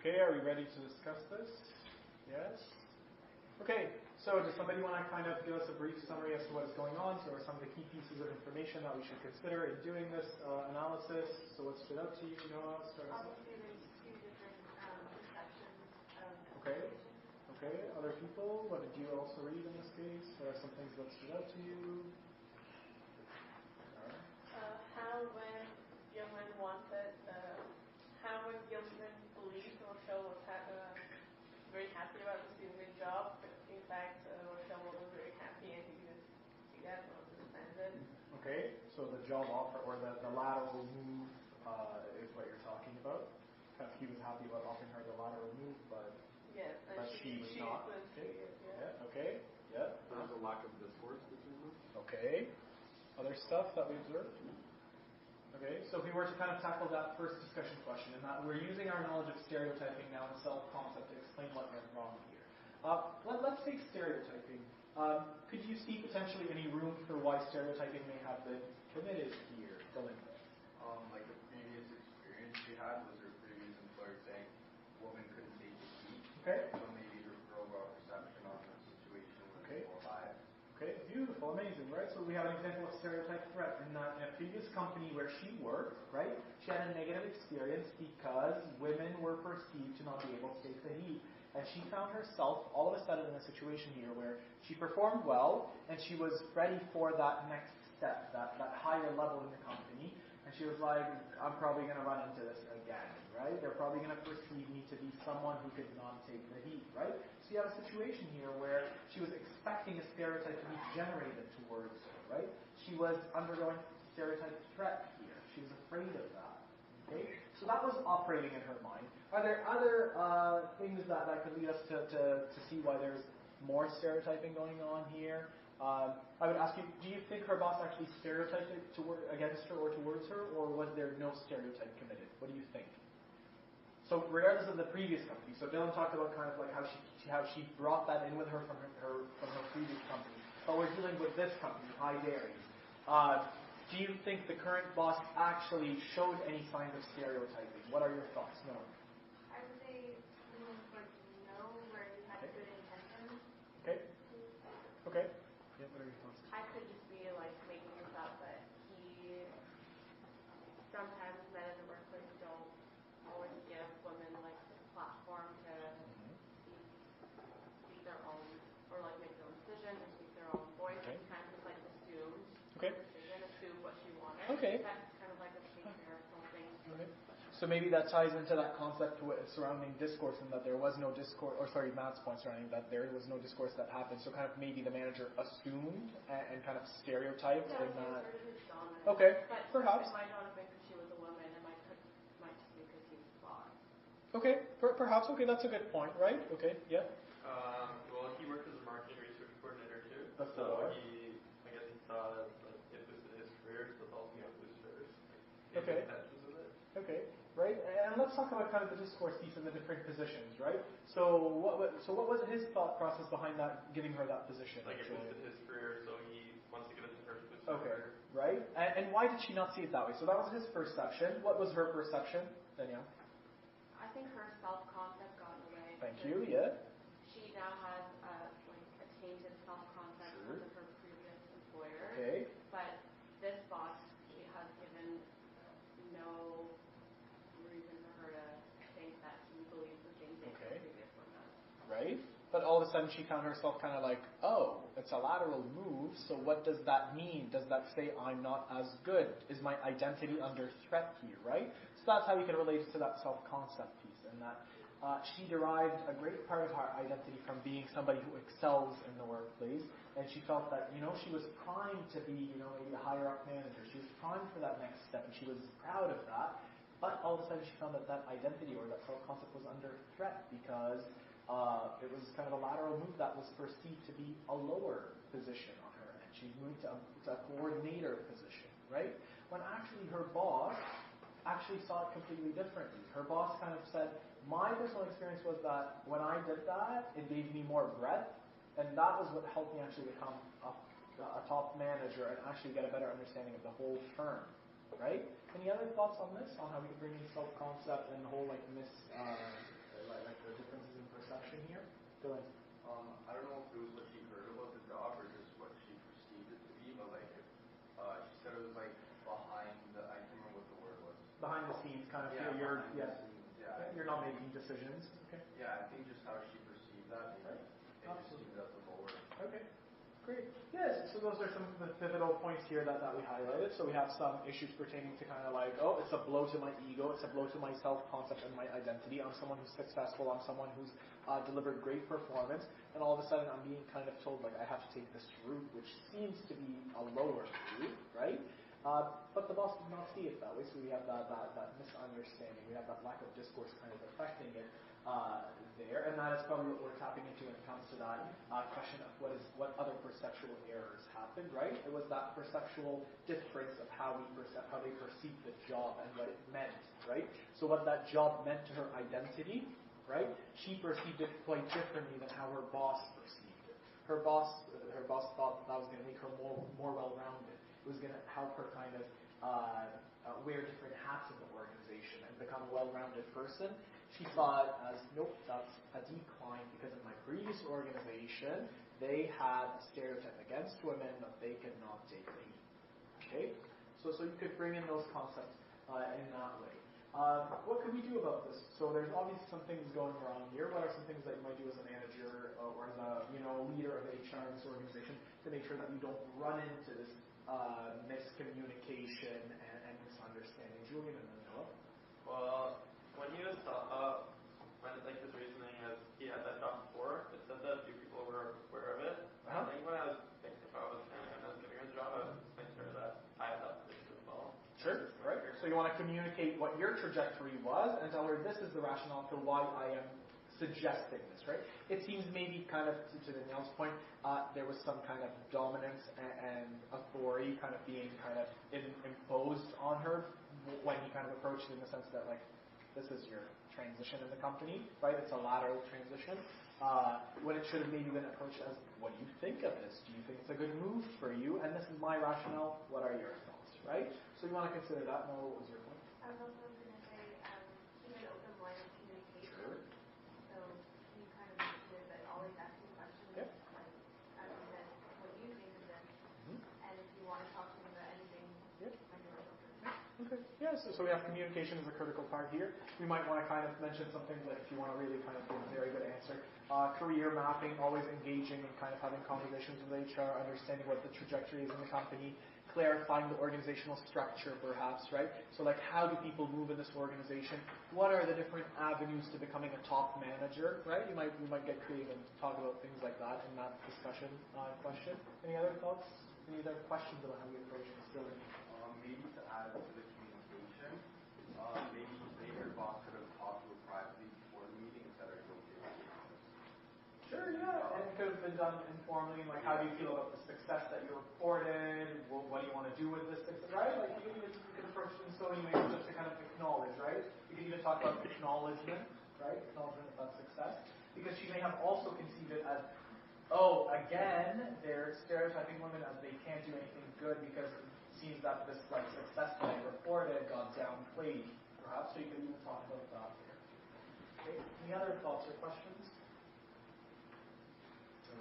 Okay, are we ready to discuss this? Yes? Okay, so does somebody want to kind of give us a brief summary as to what is going on? So, what are some of the key pieces of information that we should consider in doing this analysis? So, what stood out to you, Noah? Obviously, there's two different perceptions of Okay. information. Okay, other people, what did you also read in this case? What are some things that stood out to you? How when Gilman wanted, how when Gilman believed Rochelle was very happy about receiving the job, but in fact Rochelle wasn't very happy and he didn't see that and was suspended. Okay, so the job offer or the lateral move is what you're talking about. He was happy about offering her the lateral move, but yes, and she was not. couldn't Okay. see it, Yeah. Okay. Yeah. There was a lack of discourse between them. Okay. Other stuff that we observed? Okay, so if we were to kind of tackle that first discussion question, and that we're using our knowledge of stereotyping now and self-concept to explain what went wrong here. Let's say stereotyping. Could you see potentially any room for why stereotyping may have been committed here, Dylan? Like the previous experience she had was her previous employer saying woman couldn't take the heat. Okay. So maybe her overall perception on the situation was more biased. Okay, beautiful, amazing, right? So we have an example of stereotype threat in that in a previous company where she worked, right? She had a negative experience because women were perceived to not be able to take the heat. And she found herself all of a sudden in a situation here where she performed well and she was ready for that next step, that higher level in the company. And she was like, I'm probably going to run into this again, right? They're probably going to perceive me to be someone who could not take the heat, right? So you have a situation here where she was expecting a stereotype to be generated towards her, right? She was undergoing stereotype threat here. She was afraid of that, okay? So that was operating in her mind. Are there other things that could lead us to see why there's more stereotyping going on here? I would ask you, do you think her boss actually stereotyped it against her or towards her, or was there no stereotype committed? What do you think? So regardless of the previous company, so Dylan talked about kind of like how she brought that in with her from her previous company, but we're dealing with this company, High Dairies. Do you think the current boss actually showed any signs of stereotyping? What are your thoughts? No. I would say no, where he had good intentions. Okay. Okay. Yeah, what are your thoughts? I could just be like making this up, but he sometimes men in the workplace don't always give women like the platform to speak their own or like make their own decision and speak their own voice. Okay. He kind of just like assumed Okay. the decision, assumed what she wanted. Okay. That's kind of like a patriarchal thing. Okay. So maybe that ties into that concept surrounding discourse, and that there was no discourse, or sorry, Matt's point surrounding that there was no discourse that happened. So kind of maybe the manager assumed and kind of stereotyped Yeah, in he that. asserted his dominance. Okay, But perhaps. it might not have been because she was a woman. It might just be because he was the boss. Okay, perhaps. Okay, that's a good point, right? Okay, yeah. Well, he worked as a marketing research coordinator too. That's so the I guess he saw that if this is his career, so also got this hers. Okay. Intentions of it. Okay, right. And let's talk about kind of the discourse piece and the different positions, right? So what was his thought process behind that, giving her that position? Like it actually? boosted his career, so he wants to give it to her to boost Okay, her career. right. And why did she not see it that way? So that was his perception. What was her perception, Danielle? I think her self-concept got in the way. Thank because you. Yeah. She now has a tainted self-concept because of her previous employer. Okay. But this boss, she has given no reason for her to think that he believes the same thing Okay. the previous one does. Right. But all of a sudden she found herself kind of like, oh, it's a lateral move, so what does that mean? Does that say I'm not as good? Is my identity under threat here, right? So that's how you can relate it to that self-concept piece, and that she derived a great part of her identity from being somebody who excels in the workplace, and she felt that, she was primed to be, maybe a higher up manager. She was primed for that next step, and she was proud of that. But all of a sudden she found that identity or that self-concept was under threat because it was kind of a lateral move that was perceived to be a lower position on her end. She's moved to a coordinator position, right? When actually her boss actually saw it completely differently. Her boss kind of said, my personal experience was that when I did that, it gave me more breadth, and that was what helped me actually become a top manager and actually get a better understanding of the whole firm, right? Any other thoughts on this, on how we can bring in self-concept and the whole like the differences in perception here? Dylan. I don't know if it was what she heard about the job or just what she perceived it to be, but like she said it was like behind the, I can't remember what the word was. Behind the scenes, kind of. You're not making decisions. Okay. Yeah, I think just how she perceived that, maybe it just seemed as a lower. Okay. Great. Yes, so those are some of the pivotal points here that we highlighted. So we have some issues pertaining to kind of like, oh, it's a blow to my ego, it's a blow to my self-concept and my identity. I'm someone who's successful, I'm someone who's delivered great performance, and all of a sudden I'm being kind of told like I have to take this route, which seems to be a lower route, right? But the boss did not see it that way, so we have that misunderstanding, we have that lack of discourse kind of affecting it there, and that is probably what we're tapping into when it comes to that question of what other perceptual errors happened, right? It was that perceptual difference of how they perceived the job and what it meant, right? So what that job meant to her identity, right? She perceived it quite differently than how her boss perceived it. Her boss thought that was going to make her more well-rounded. It was going to help her kind of wear different hats in the organization and become a well-rounded person. She saw it as, nope, that's a decline because in my previous organization, they had a stereotype against women that they could not take lead. Okay? So you could bring in those concepts in that way. What could we do about this? So there's obviously some things going wrong here. What are some things that you might do as a manager or as a leader of HR in this organization to make sure that you don't run into this miscommunication and misunderstanding? Julian and then Noah. Well, when he was when like his reasoning as he had that job before, it said that few people were aware of it. I think when I was thinking if I was giving her the job, I was just making sure that I had that position as well. Sure, right. So you want to communicate what your trajectory was and tell her this is the rationale for why I am suggesting this, right? It seems maybe kind of, to Danielle's point, there was some kind of dominance and authority kind of being kind of imposed on her when he kind of approached it in the sense that like, this is your transition in the company, right? It's a lateral transition. When it should have maybe been approached as, what do you think of this? Do you think it's a good move for you? And this is my rationale. What are your thoughts, right? So you want to consider that. No, what was your point? I was also going to say, keep an open line of communication. Sure. So you kind of mentioned that always asking questions, Yep. like, as you said, what do you think of this? And if you want to talk to them about anything, Yep. I'm really open. Okay. Yeah, so we have communication as a critical part here. We might want to kind of mention some things like if you want to really kind of give a very good answer. Career mapping, always engaging and kind of having conversations with HR, understanding what the trajectory is in the company, clarifying the organizational structure perhaps, right? So like how do people move in this organization? What are the different avenues to becoming a top manager, right? You might get creative and talk about things like that in that discussion question. Any other thoughts? Any other questions about how we approach instilling? Maybe to add to the communication, maybe your boss could have talked to her privately before the meeting instead of going to Sure, yeah. And it could have been done informally, like how do you feel about the success that you reported? What do you want to do with this success, right? Like you can approach it in so many ways just to kind of acknowledge, right? You can even talk about acknowledgement, right? Acknowledgement of success. Because she may have also conceived it as, oh, again, they're stereotyping women as they can't do anything good because it seems that this like success that I reported got downplayed, perhaps. So you can even talk about that here. Okay. Any other thoughts or questions?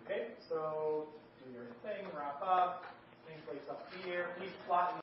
Okay, so do your thing, wrap up, same place up here. Please flatten